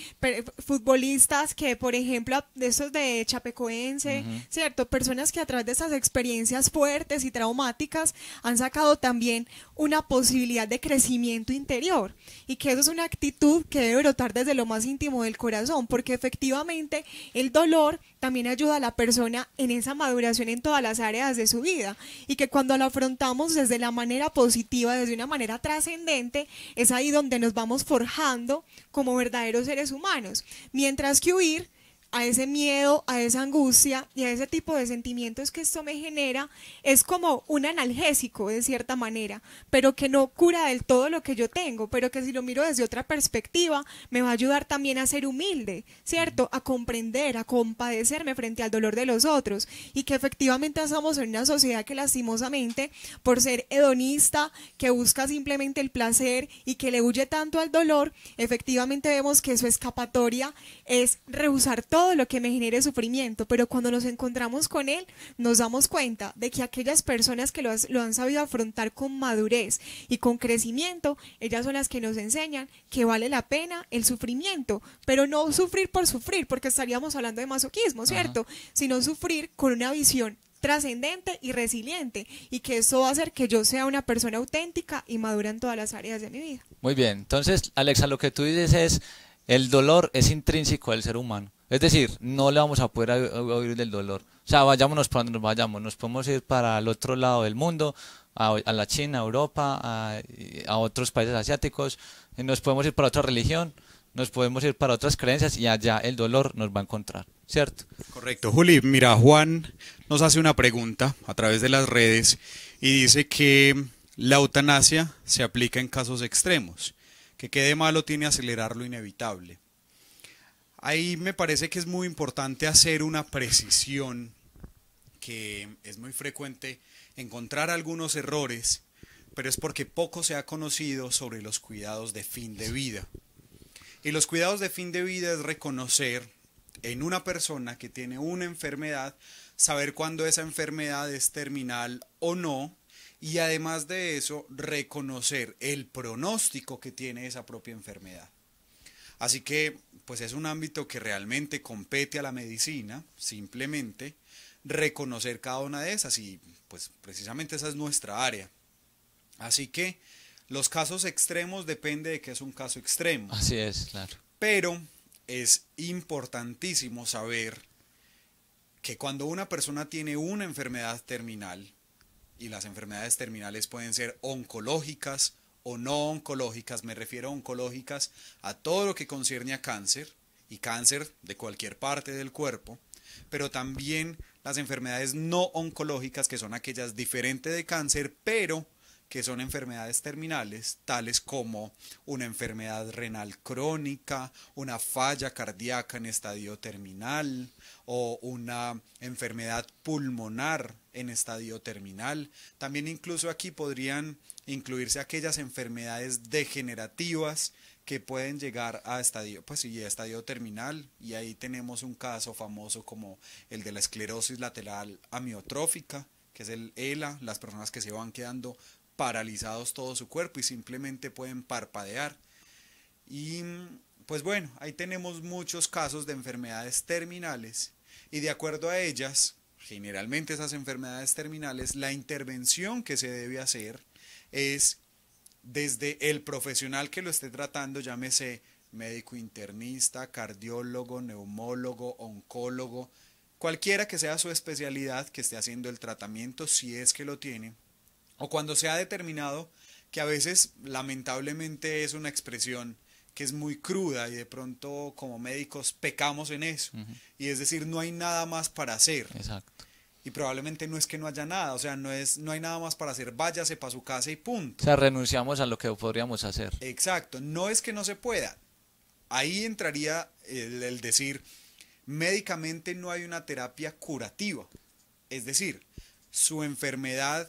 futbolistas que por ejemplo de esos de Chapecoense, ¿cierto? Personas que a través de esas experiencias fuertes y traumáticas han sacado también una posibilidad de crecimiento interior, y que eso es una actitud que debe brotar desde lo más íntimo del corazón, porque efectivamente el dolor también ayuda a la persona en esa maduración en todas las áreas de su vida, y que cuando lo afrontamos desde la manera positiva, desde una manera trascendente, es ahí donde nos vamos forjando como verdaderos seres humanos, mientras que huir a ese miedo, a esa angustia y a ese tipo de sentimientos que esto me genera es como un analgésico de cierta manera, pero que no cura del todo lo que yo tengo, pero que si lo miro desde otra perspectiva me va a ayudar también a ser humilde, ¿cierto? A comprender, a compadecerme frente al dolor de los otros, y que efectivamente estamos en una sociedad que lastimosamente, por ser hedonista, que busca simplemente el placer y que le huye tanto al dolor, efectivamente vemos que su escapatoria es rehusar todo lo que me genere sufrimiento, pero cuando nos encontramos con él nos damos cuenta de que aquellas personas que lo han sabido afrontar con madurez y con crecimiento, ellas son las que nos enseñan que vale la pena el sufrimiento, pero no sufrir por sufrir, porque estaríamos hablando de masoquismo, ¿cierto? Sino sufrir con una visión trascendente y resiliente, y que eso va a hacer que yo sea una persona auténtica y madura en todas las áreas de mi vida. Muy bien, entonces Alexa, lo que tú dices es el dolor es intrínseco del ser humano. Es decir, no le vamos a poder huir del dolor. O sea, vayámonos para donde nos vayamos. Nos podemos ir para el otro lado del mundo, a la China, a Europa, a otros países asiáticos. Nos podemos ir para otra religión, nos podemos ir para otras creencias y allá el dolor nos va a encontrar, ¿cierto? Correcto, Juli. Mira, Juan nos hace una pregunta a través de las redes y dice que la eutanasia se aplica en casos extremos, que qué de malo tiene acelerar lo inevitable. Ahí me parece que es muy importante hacer una precisión, que es muy frecuente encontrar algunos errores, pero es porque poco se ha conocido sobre los cuidados de fin de vida. Y los cuidados de fin de vida es reconocer en una persona que tiene una enfermedad, saber cuándo esa enfermedad es terminal o no, y además de eso, reconocer el pronóstico que tiene esa propia enfermedad. Así que, pues es un ámbito que realmente compete a la medicina, simplemente reconocer cada una de esas, y pues precisamente esa es nuestra área. Así que los casos extremos depende de que es un caso extremo. Así es, claro. Pero es importantísimo saber que cuando una persona tiene una enfermedad terminal, y las enfermedades terminales pueden ser oncológicas o no oncológicas, me refiero a oncológicas a todo lo que concierne a cáncer, y cáncer de cualquier parte del cuerpo, pero también las enfermedades no oncológicas, que son aquellas diferentes de cáncer, pero que son enfermedades terminales, tales como una enfermedad renal crónica, una falla cardíaca en estadio terminal o una enfermedad pulmonar en estadio terminal. También incluso aquí podrían incluirse aquellas enfermedades degenerativas que pueden llegar a estadio, pues sí, a estadio terminal, y ahí tenemos un caso famoso como el de la esclerosis lateral amiotrófica, que es el ELA, las personas que se van quedando paralizados todo su cuerpo y simplemente pueden parpadear. Y pues bueno, ahí tenemos muchos casos de enfermedades terminales, y de acuerdo a ellas, generalmente esas enfermedades terminales, la intervención que se debe hacer es desde el profesional que lo esté tratando, llámese médico internista, cardiólogo, neumólogo, oncólogo, cualquiera que sea su especialidad, que esté haciendo el tratamiento, si es que lo tiene, o cuando se ha determinado, que a veces lamentablemente es una expresión que es muy cruda y de pronto como médicos pecamos en eso, y es decir, no hay nada más para hacer. Exacto. Y probablemente no es que no haya nada, o sea, no hay nada más para hacer, váyase para su casa y punto. O sea, renunciamos a lo que podríamos hacer. Exacto, no es que no se pueda. Ahí entraría el decir, médicamente no hay una terapia curativa. Es decir, su enfermedad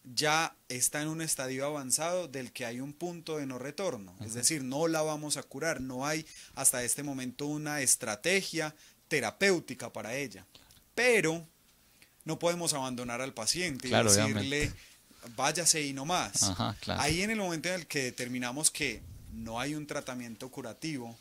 ya está en un estadio avanzado del que hay un punto de no retorno. Es decir, no la vamos a curar, no hay hasta este momento una estrategia terapéutica para ella. Pero no podemos abandonar al paciente y decirle, obviamente, váyase y no más. Ajá, claro. Ahí en el momento en el que determinamos que no hay un tratamiento curativo,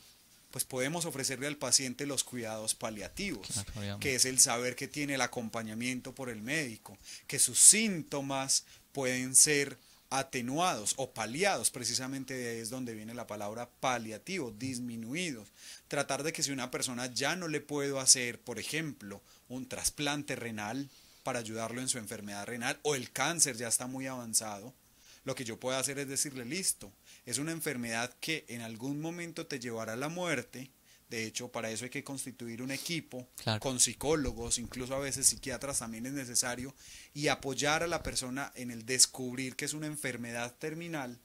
pues podemos ofrecerle al paciente los cuidados paliativos, Claro, que es el saber que tiene el acompañamiento por el médico, que sus síntomas pueden ser atenuados o paliados, precisamente de ahí es donde viene la palabra paliativo, disminuidos. Tratar de que si una persona ya no le puedo hacer, por ejemplo, un trasplante renal para ayudarlo en su enfermedad renal, o el cáncer ya está muy avanzado, lo que yo puedo hacer es decirle, listo, es una enfermedad que en algún momento te llevará a la muerte. De hecho, para eso hay que constituir un equipo, claro, con psicólogos, incluso a veces psiquiatras también es necesario, y apoyar a la persona en el descubrir que es una enfermedad terminal,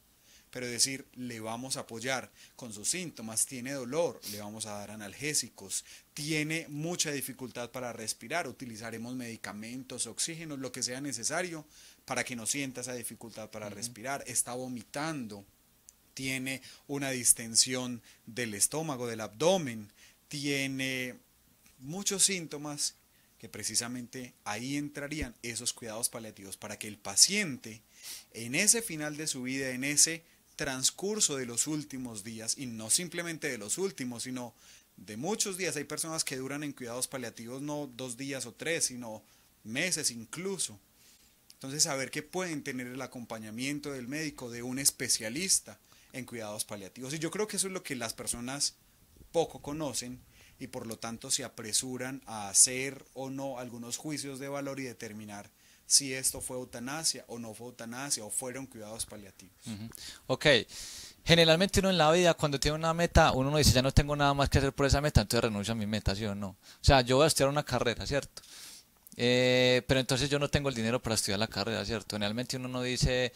pero decir, le vamos a apoyar con sus síntomas, tiene dolor, le vamos a dar analgésicos, tiene mucha dificultad para respirar, utilizaremos medicamentos, oxígenos, lo que sea necesario para que no sienta esa dificultad para respirar, está vomitando, tiene una distensión del estómago, del abdomen, tiene muchos síntomas que precisamente ahí entrarían esos cuidados paliativos para que el paciente en ese final de su vida, en ese transcurso de los últimos días, y no simplemente de los últimos, sino de muchos días, hay personas que duran en cuidados paliativos no 2 días o 3, sino meses incluso. Entonces saber que pueden tener el acompañamiento del médico, de un especialista en cuidados paliativos. Y yo creo que eso es lo que las personas poco conocen y por lo tanto se apresuran a hacer o no algunos juicios de valor y determinar si esto fue eutanasia o no fue eutanasia o fueron cuidados paliativos. Ok, generalmente uno en la vida cuando tiene una meta, uno no dice ya no tengo nada más que hacer por esa meta, entonces renuncio a mi meta, ¿sí o no? O sea, yo voy a estudiar una carrera, ¿cierto? Pero entonces yo no tengo el dinero para estudiar la carrera, ¿cierto? Generalmente uno no dice,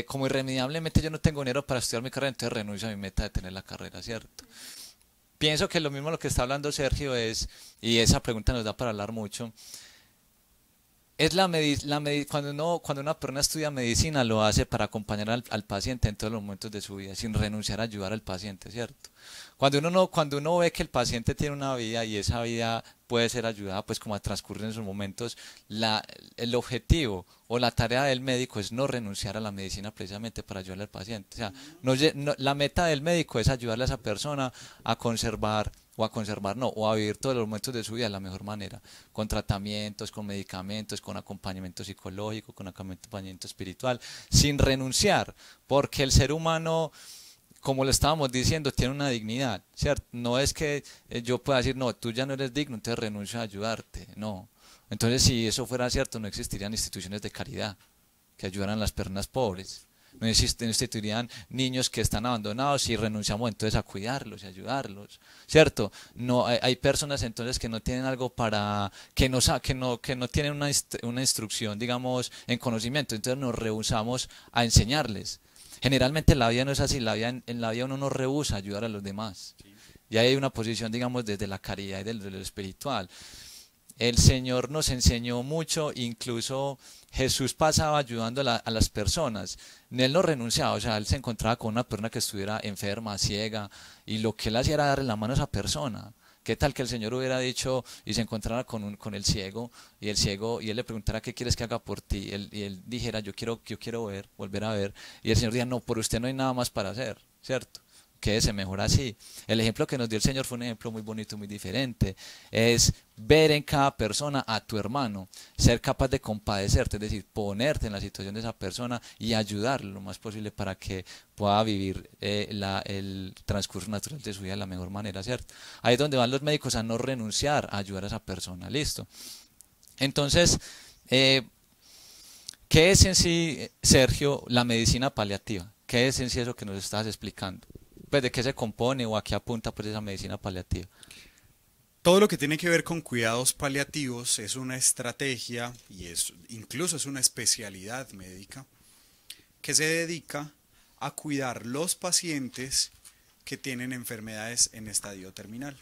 como irremediablemente yo no tengo dinero para estudiar mi carrera, entonces renuncio a mi meta de tener la carrera, ¿cierto? Pienso que lo mismo lo que está hablando Sergio es, y esa pregunta nos da para hablar mucho, es cuando una persona estudia medicina lo hace para acompañar al paciente en todos los momentos de su vida, sin renunciar a ayudar al paciente, ¿cierto? Cuando uno ve que el paciente tiene una vida y esa vida puede ser ayudada pues como a transcurrir en sus momentos, el objetivo o la tarea del médico es no renunciar a la medicina precisamente para ayudarle al paciente. O sea, la meta del médico es ayudarle a esa persona a conservar o a vivir todos los momentos de su vida de la mejor manera, con tratamientos, con medicamentos, con acompañamiento psicológico, con acompañamiento espiritual, sin renunciar, porque el ser humano, como lo estábamos diciendo, tiene una dignidad, ¿cierto? No es que yo pueda decir, no, tú ya no eres digno, entonces renuncio a ayudarte, no. Entonces, si eso fuera cierto, no existirían instituciones de caridad que ayudaran a las personas pobres. No existirían niños que están abandonados y renunciamos entonces a cuidarlos y ayudarlos, ¿cierto? No hay personas entonces que no tienen algo que no tienen una instrucción, digamos, en conocimiento, entonces nos rehusamos a enseñarles. Generalmente la vida no es así, en la vida uno no rehúsa ayudar a los demás. Y ahí hay una posición, digamos, desde la caridad y desde lo espiritual. El Señor nos enseñó mucho, incluso Jesús pasaba ayudando a las personas. Él no renunciaba, o sea, él se encontraba con una persona que estuviera enferma, ciega, y lo que él hacía era darle la mano a esa persona. ¿Qué tal que el Señor hubiera dicho y se encontrara con el ciego y él le preguntara qué quieres que haga por ti? Y él dijera, yo quiero ver, volver a ver. Y el Señor diría, no, por usted no hay nada más para hacer, ¿cierto? Quédese mejor así. El ejemplo que nos dio el Señor fue un ejemplo muy bonito, muy diferente. Es ver en cada persona a tu hermano, ser capaz de compadecerte, es decir, ponerte en la situación de esa persona y ayudarlo lo más posible para que pueda vivir el transcurso natural de su vida de la mejor manera, ¿cierto? Ahí es donde van los médicos a no renunciar a ayudar a esa persona, ¿listo? Entonces, ¿qué es en sí, Sergio, la medicina paliativa? ¿Qué es en sí eso que nos estás explicando? Pues, ¿de qué se compone o a qué apunta pues esa medicina paliativa? Todo lo que tiene que ver con cuidados paliativos es una estrategia y incluso es una especialidad médica que se dedica a cuidar los pacientes que tienen enfermedades en estadio terminal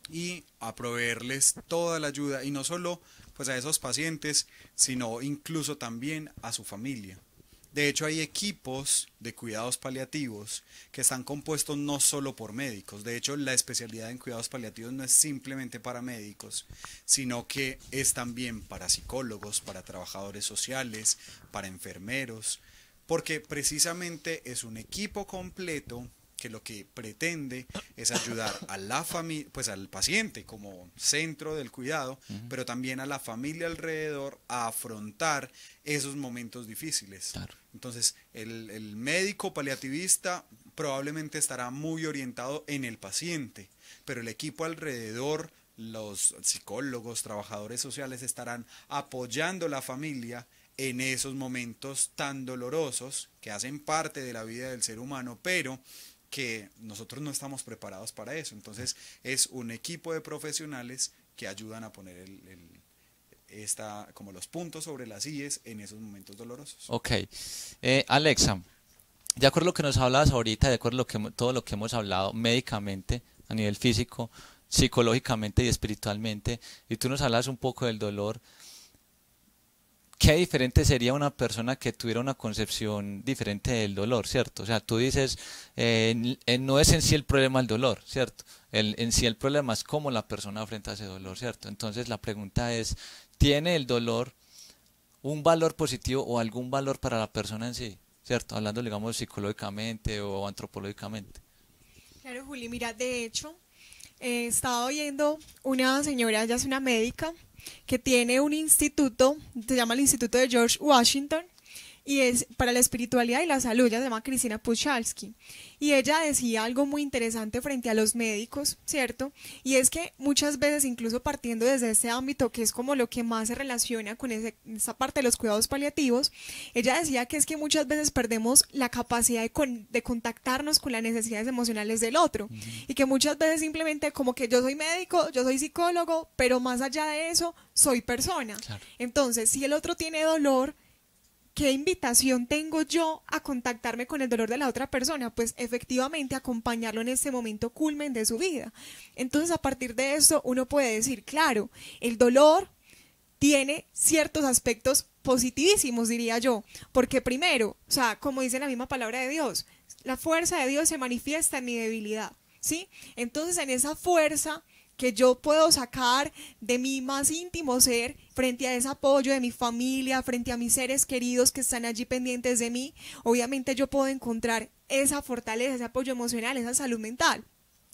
y a proveerles toda la ayuda, y no solo pues a esos pacientes, sino incluso también a su familia. De hecho, hay equipos de cuidados paliativos que están compuestos no solo por médicos. De hecho, la especialidad en cuidados paliativos no es simplemente para médicos, sino que es también para psicólogos, para trabajadores sociales, para enfermeros, porque precisamente es un equipo completo que lo que pretende es ayudar a la familia, pues al paciente como centro del cuidado, pero también a la familia alrededor a afrontar esos momentos difíciles. Claro. Entonces, el médico paliativista probablemente estará muy orientado en el paciente, pero el equipo alrededor, los psicólogos, trabajadores sociales, estarán apoyando a la familia en esos momentos tan dolorosos que hacen parte de la vida del ser humano, pero que nosotros no estamos preparados para eso. Entonces es un equipo de profesionales que ayudan a poner como los puntos sobre las íes en esos momentos dolorosos. Ok. Alexa, de acuerdo a lo que nos hablabas ahorita, de acuerdo a todo lo que hemos hablado médicamente, a nivel físico, psicológicamente y espiritualmente, y tú nos hablas un poco del dolor, ¿qué diferente sería una persona que tuviera una concepción diferente del dolor, ¿cierto? O sea, tú dices, no es en sí el problema el dolor, ¿cierto? En sí el problema es cómo la persona afronta ese dolor, ¿cierto? Entonces la pregunta es, ¿tiene el dolor un valor positivo o algún valor para la persona en sí, ¿cierto? Hablando, digamos, psicológicamente o antropológicamente. Claro, Juli, mira, de hecho, estaba oyendo una señora, ella es una médica, que tiene un instituto, se llama el Instituto de George Washington, y es para la espiritualidad y la salud. Ella se llama Cristina Puchalski, y ella decía algo muy interesante frente a los médicos, ¿cierto? Y es que muchas veces, incluso partiendo desde ese ámbito que es como lo que más se relaciona con esa parte de los cuidados paliativos, ella decía que es que muchas veces perdemos la capacidad de contactarnos con las necesidades emocionales del otro, y que muchas veces simplemente como que yo soy médico, yo soy psicólogo, pero más allá de eso soy persona. Claro. Entonces, si el otro tiene dolor, ¿qué invitación tengo yo a contactarme con el dolor de la otra persona? Pues efectivamente acompañarlo en ese momento culmen de su vida. Entonces, a partir de eso uno puede decir, claro, el dolor tiene ciertos aspectos positivísimos, diría yo, porque primero, o sea, como dice la misma palabra de Dios, la fuerza de Dios se manifiesta en mi debilidad, ¿sí? Entonces, en esa fuerza que yo puedo sacar de mi más íntimo ser frente a ese apoyo de mi familia, frente a mis seres queridos que están allí pendientes de mí, obviamente yo puedo encontrar esa fortaleza, ese apoyo emocional, esa salud mental.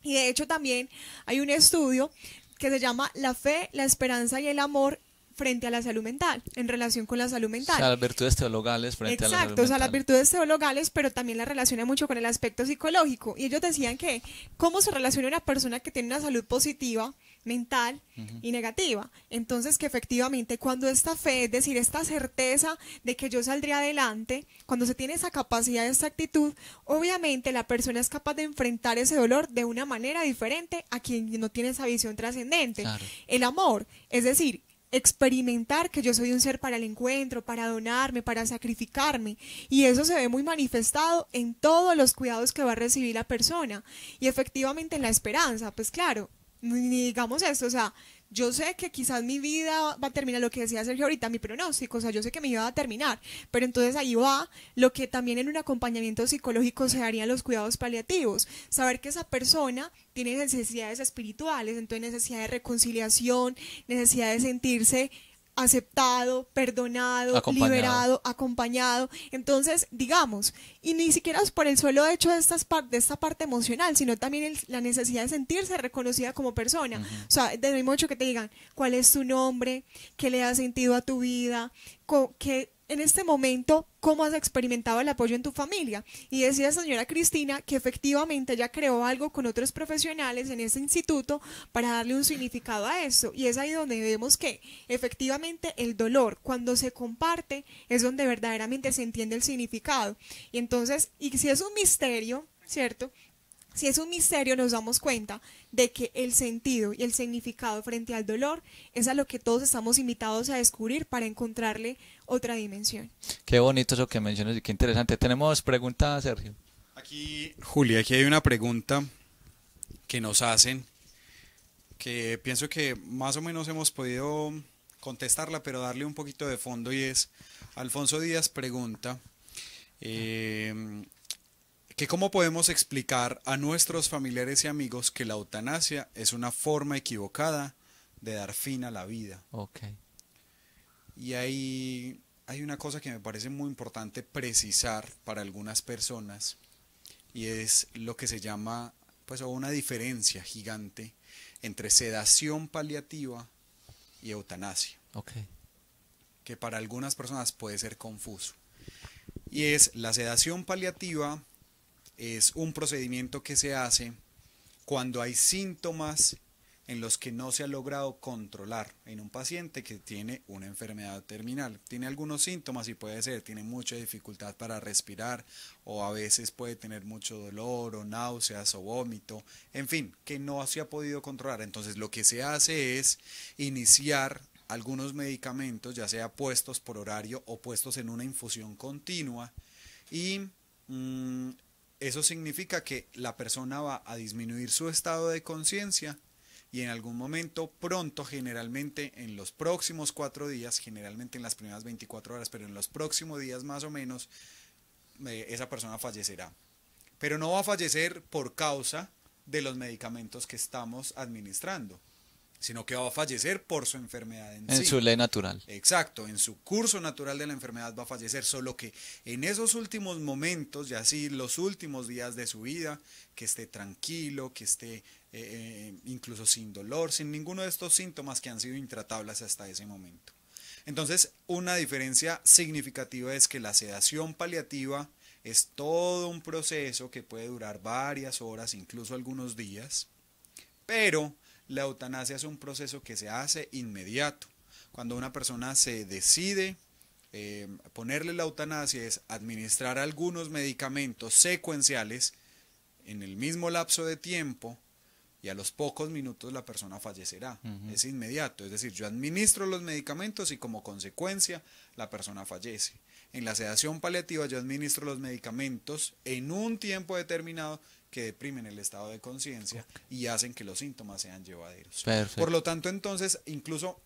Y de hecho también hay un estudio que se llama La fe, la esperanza y el amor frente a la salud mental, en relación con la salud mental. O sea, las virtudes teologales frente a la salud Exacto, o sea, las mental. virtudes teologales, pero también la relaciona mucho con el aspecto psicológico. Y ellos decían que cómo se relaciona una persona que tiene una salud positiva, mental y negativa. Entonces, que efectivamente cuando esta fe, es decir, esta certeza de que yo saldré adelante, cuando se tiene esa capacidad, esa actitud, obviamente la persona es capaz de enfrentar ese dolor de una manera diferente a quien no tiene esa visión trascendente. Claro. El amor, es decir, experimentar que yo soy un ser para el encuentro, para donarme, para sacrificarme, y eso se ve muy manifestado en todos los cuidados que va a recibir la persona, y efectivamente en la esperanza, pues claro, ni digamos esto, o sea, yo sé que quizás mi vida va a terminar, lo que decía Sergio ahorita, mi pronóstico, o sea, yo sé que mi vida va a terminar, pero entonces ahí va lo que también en un acompañamiento psicológico se harían los cuidados paliativos, saber que esa persona tiene necesidades espirituales, entonces necesidad de reconciliación, necesidad de sentirse aceptado, perdonado, Acompañado. liberado, acompañado. Entonces, digamos, y ni siquiera es por el solo hecho de esta parte emocional, sino también la necesidad de sentirse reconocida como persona. O sea, de mismo hecho que te digan cuál es tu nombre, qué le da sentido a tu vida, que en este momento, ¿cómo has experimentado el apoyo en tu familia? Y decía la señora Cristina que efectivamente ella creó algo con otros profesionales en ese instituto para darle un significado a eso. Y es ahí donde vemos que efectivamente el dolor, cuando se comparte, es donde verdaderamente se entiende el significado. Y entonces, y si es un misterio, ¿cierto? Si es un misterio, nos damos cuenta de que el sentido y el significado frente al dolor es a lo que todos estamos invitados a descubrir para encontrarle otra dimensión. Qué bonito eso que mencionas y qué interesante. Tenemos preguntas, Sergio. Aquí, Julia, aquí hay una pregunta que nos hacen, que pienso que más o menos hemos podido contestarla, pero darle un poquito de fondo, y es, Alfonso Díaz pregunta, que cómo podemos explicar a nuestros familiares y amigos que la eutanasia es una forma equivocada de dar fin a la vida. Ok. Y hay una cosa que me parece muy importante precisar para algunas personas, y es lo que se llama, pues, una diferencia gigante entre sedación paliativa y eutanasia, Ok. que para algunas personas puede ser confuso. Y es, la sedación paliativa es un procedimiento que se hace cuando hay síntomas en los que no se ha logrado controlar en un paciente que tiene una enfermedad terminal. Tiene algunos síntomas y puede ser, tiene mucha dificultad para respirar, o a veces puede tener mucho dolor o náuseas o vómito, en fin, que no se ha podido controlar. Entonces lo que se hace es iniciar algunos medicamentos, ya sea puestos por horario o puestos en una infusión continua, y eso significa que la persona va a disminuir su estado de conciencia, y en algún momento pronto, generalmente en los próximos 4 días, generalmente en las primeras 24 horas, pero en los próximos días más o menos, esa persona fallecerá. Pero no va a fallecer por causa de los medicamentos que estamos administrando, sino que va a fallecer por su enfermedad en sí. En su ley natural. Exacto, en su curso natural de la enfermedad va a fallecer, solo que en esos últimos momentos, ya así los últimos días de su vida, que esté tranquilo, que esté incluso sin dolor, sin ninguno de estos síntomas que han sido intratables hasta ese momento. Entonces, una diferencia significativa es que la sedación paliativa es todo un proceso que puede durar varias horas, incluso algunos días, pero la eutanasia es un proceso que se hace inmediato. Cuando una persona se decide ponerle la eutanasia, es administrar algunos medicamentos secuenciales en el mismo lapso de tiempo, y a los pocos minutos la persona fallecerá. Es inmediato, es decir, yo administro los medicamentos y como consecuencia la persona fallece. En la sedación paliativa yo administro los medicamentos en un tiempo determinado que deprimen el estado de conciencia y hacen que los síntomas sean llevaderos. Perfecto. Por lo tanto, entonces, incluso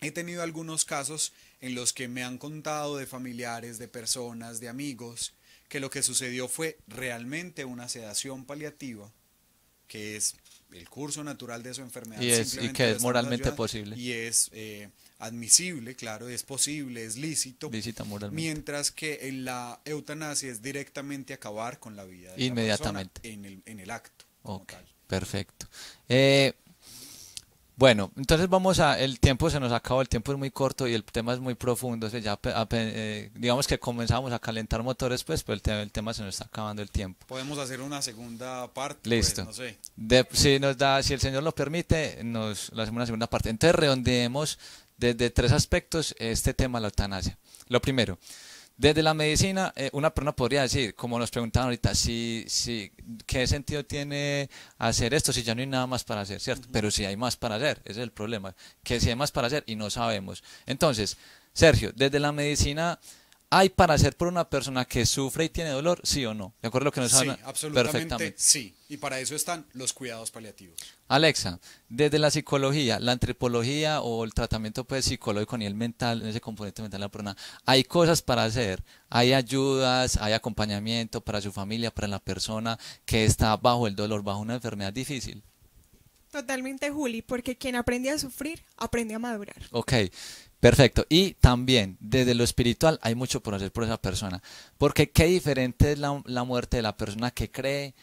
he tenido algunos casos en los que me han contado de familiares, de personas, de amigos, que lo que sucedió fue realmente una sedación paliativa, que es el curso natural de su enfermedad. Y que simplemente es moralmente ayudando, posible. y es admisible, claro, es posible, es lícito. Lícita moralmente. Mientras que en la eutanasia es directamente acabar con la vida de Inmediatamente. la persona en el acto. Como Ok, tal. perfecto. Bueno, entonces el tiempo se nos acabó, el tiempo es muy corto y el tema es muy profundo, o sea, ya digamos que comenzamos a calentar motores, pues, pero el tema se nos está acabando el tiempo. Podemos hacer una segunda parte. Listo. Pues, no sé. Si el Señor lo permite, lo hacemos una segunda parte. Entonces redondeemos desde 3 aspectos este tema de la eutanasia. Lo primero, desde la medicina, una persona podría decir, como nos preguntaban ahorita, ¿qué sentido tiene hacer esto si ya no hay nada más para hacer, ¿cierto? Pero si hay más para hacer, ese es el problema, que si hay más para hacer y no sabemos. Entonces, Sergio, desde la medicina, ¿hay para hacer por una persona que sufre y tiene dolor, sí o no? ¿De acuerdo a lo que nos Sí, habla? absolutamente Perfectamente. sí. Y para eso están los cuidados paliativos. Alexa, desde la psicología, la antropología o el tratamiento pues, psicológico a nivel mental, en ese componente mental de la persona, ¿hay cosas para hacer? ¿Hay ayudas, hay acompañamiento para su familia, para la persona que está bajo el dolor, bajo una enfermedad difícil? Totalmente, Juli, porque quien aprende a sufrir, aprende a madurar. Ok, perfecto. Y también, desde lo espiritual, hay mucho por hacer por esa persona. Porque qué diferente es la muerte de la persona que cree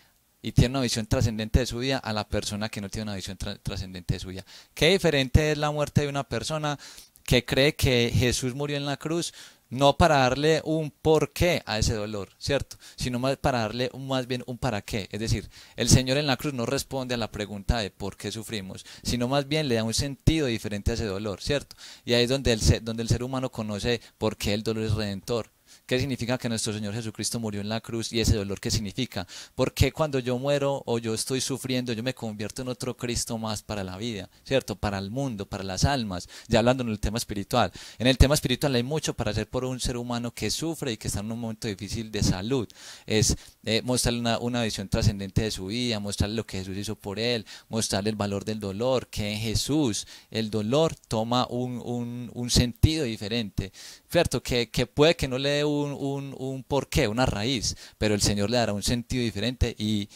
y tiene una visión trascendente de su vida a la persona que no tiene una visión trascendente de su vida. Qué diferente es la muerte de una persona que cree que Jesús murió en la cruz, no para darle un porqué a ese dolor, ¿cierto? Sino más para darle más bien un para qué. Es decir, el Señor en la cruz no responde a la pregunta de por qué sufrimos, sino más bien le da un sentido diferente a ese dolor, ¿cierto? Y ahí es donde el ser humano conoce por qué el dolor es redentor. ¿Qué significa que nuestro Señor Jesucristo murió en la cruz y ese dolor qué significa? Porque cuando yo muero o yo estoy sufriendo, yo me convierto en otro Cristo más para la vida, ¿cierto? Para el mundo, para las almas, ya hablando en el tema espiritual. En el tema espiritual hay mucho para hacer por un ser humano que sufre y que está en un momento difícil de salud. Es mostrarle una visión trascendente de su vida, mostrarle lo que Jesús hizo por él, mostrarle el valor del dolor, que en Jesús el dolor toma un sentido diferente, ¿cierto? Que puede que no le dé un porqué, una raíz, pero el Señor le dará un sentido diferente y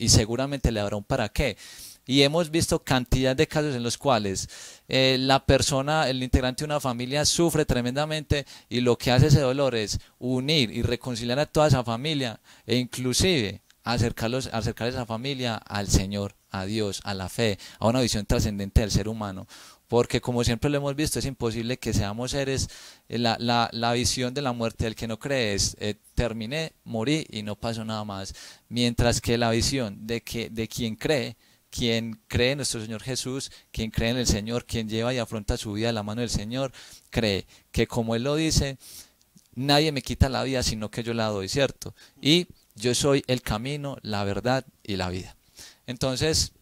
seguramente le dará un para qué. Y hemos visto cantidad de casos en los cuales la persona, el integrante de una familia sufre tremendamente y lo que hace ese dolor es unir y reconciliar a toda esa familia e inclusive acercar a esa familia al Señor, a Dios, a la fe, a una visión trascendente del ser humano. Porque como siempre lo hemos visto, es imposible que seamos seres, la visión de la muerte del que no cree es, terminé, morí y no pasó nada más. Mientras que la visión de quien cree en nuestro Señor Jesús, quien cree en el Señor, quien lleva y afronta su vida de la mano del Señor, cree que como Él lo dice, nadie me quita la vida sino que yo la doy, ¿cierto? Y yo soy el camino, la verdad y la vida. Entonces,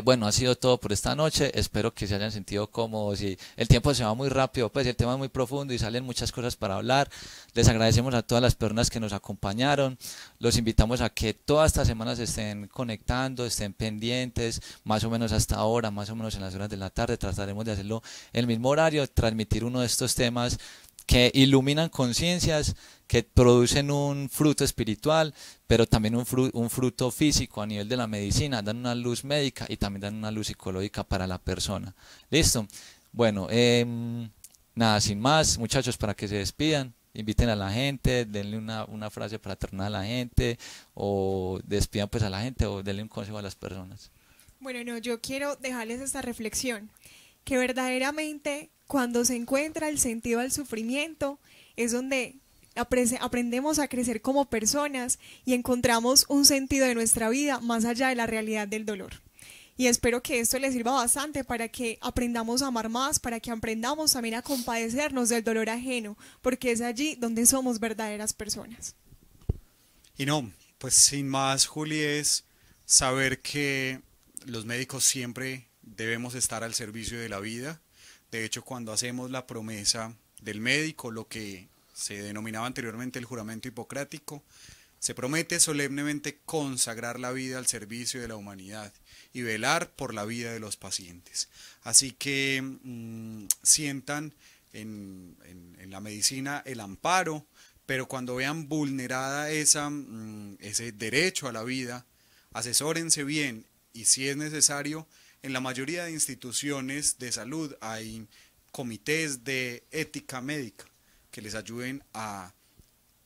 bueno, ha sido todo por esta noche. Espero que se hayan sentido cómodos y el tiempo se va muy rápido, pues el tema es muy profundo y salen muchas cosas para hablar. Les agradecemos a todas las personas que nos acompañaron. Los invitamos a que todas estas semanas se estén conectando, estén pendientes, más o menos hasta ahora, más o menos en las horas de la tarde. Trataremos de hacerlo en el mismo horario, transmitir uno de estos temas que iluminan conciencias, que producen un fruto espiritual, pero también un fruto físico a nivel de la medicina, dan una luz médica y también dan una luz psicológica para la persona. ¿Listo? Bueno, nada, sin más, muchachos, para que se despidan, inviten a la gente, denle una frase fraternal a la gente, o despidan pues a la gente, o denle un consejo a las personas. Bueno, no, yo quiero dejarles esta reflexión, que verdaderamente cuando se encuentra el sentido al sufrimiento, es donde aprendemos a crecer como personas y encontramos un sentido de nuestra vida más allá de la realidad del dolor. Y espero que esto les sirva bastante para que aprendamos a amar más, para que aprendamos también a compadecernos del dolor ajeno, porque es allí donde somos verdaderas personas. Y no, pues sin más, Juli, es saber que los médicos siempre debemos estar al servicio de la vida. De hecho, cuando hacemos la promesa del médico, lo que se denominaba anteriormente el juramento hipocrático, se promete solemnemente consagrar la vida al servicio de la humanidad y velar por la vida de los pacientes. Así que sientan en la medicina el amparo, pero cuando vean vulnerada ese derecho a la vida, asesórense bien y si es necesario, en la mayoría de instituciones de salud hay comités de ética médica que les ayuden a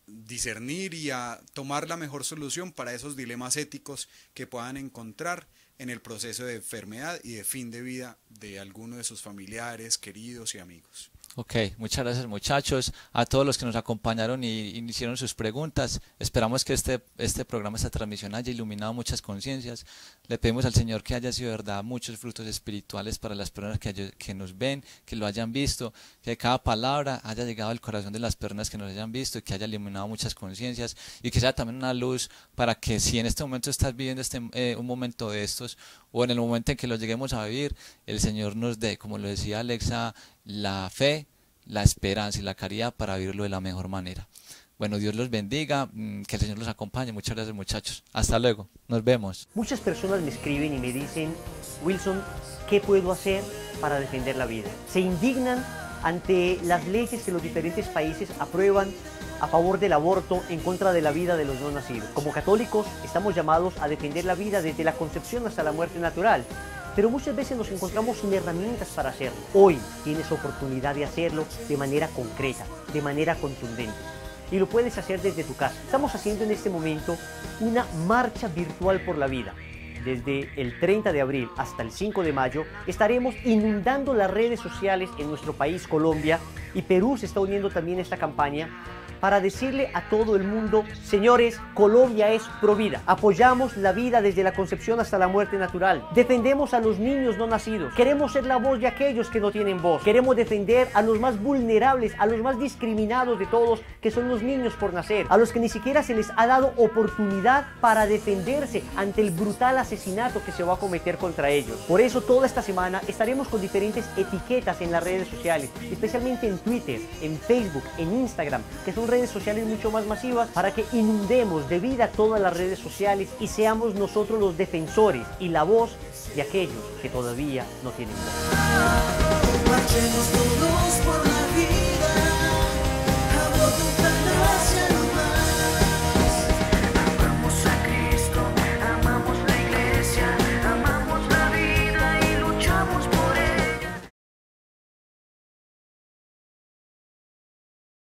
discernir y a tomar la mejor solución para esos dilemas éticos que puedan encontrar en el proceso de enfermedad y de fin de vida de alguno de sus familiares, queridos y amigos. Ok, muchas gracias muchachos, a todos los que nos acompañaron y hicieron sus preguntas. Esperamos que este programa, esta transmisión haya iluminado muchas conciencias. Le pedimos al Señor que haya sido de verdad muchos frutos espirituales para las personas que nos ven, que lo hayan visto, que cada palabra haya llegado al corazón de las personas que nos hayan visto y que haya iluminado muchas conciencias y que sea también una luz para que si en este momento estás viviendo un momento de estos o en el momento en que lo lleguemos a vivir, el Señor nos dé, como lo decía Alexa, la fe, la esperanza y la caridad para vivirlo de la mejor manera. Bueno, Dios los bendiga, que el Señor los acompañe. Muchas gracias muchachos. Hasta luego, nos vemos. Muchas personas me escriben y me dicen, Wilson, ¿qué puedo hacer para defender la vida? Se indignan ante las leyes que los diferentes países aprueban a favor del aborto, en contra de la vida de los no nacidos. Como católicos estamos llamados a defender la vida desde la concepción hasta la muerte natural. Pero muchas veces nos encontramos sin herramientas para hacerlo. Hoy tienes oportunidad de hacerlo de manera concreta, de manera contundente. Y lo puedes hacer desde tu casa. Estamos haciendo en este momento una marcha virtual por la vida. Desde el 30 de abril hasta el 5 de mayo estaremos inundando las redes sociales en nuestro país, Colombia, y Perú se está uniendo también a esta campaña para decirle a todo el mundo, señores, Colombia es provida. Apoyamos la vida desde la concepción hasta la muerte natural. Defendemos a los niños no nacidos. Queremos ser la voz de aquellos que no tienen voz. Queremos defender a los más vulnerables, a los más discriminados de todos, que son los niños por nacer, a los que ni siquiera se les ha dado oportunidad para defenderse ante el brutal asesinato que se va a cometer contra ellos. Por eso toda esta semana estaremos con diferentes etiquetas en las redes sociales, especialmente en Twitter, en Facebook, en Instagram, que son redes sociales mucho más masivas, para que inundemos de vida todas las redes sociales y seamos nosotros los defensores y la voz de aquellos que todavía no tienen voz. Marchemos todos por la vida.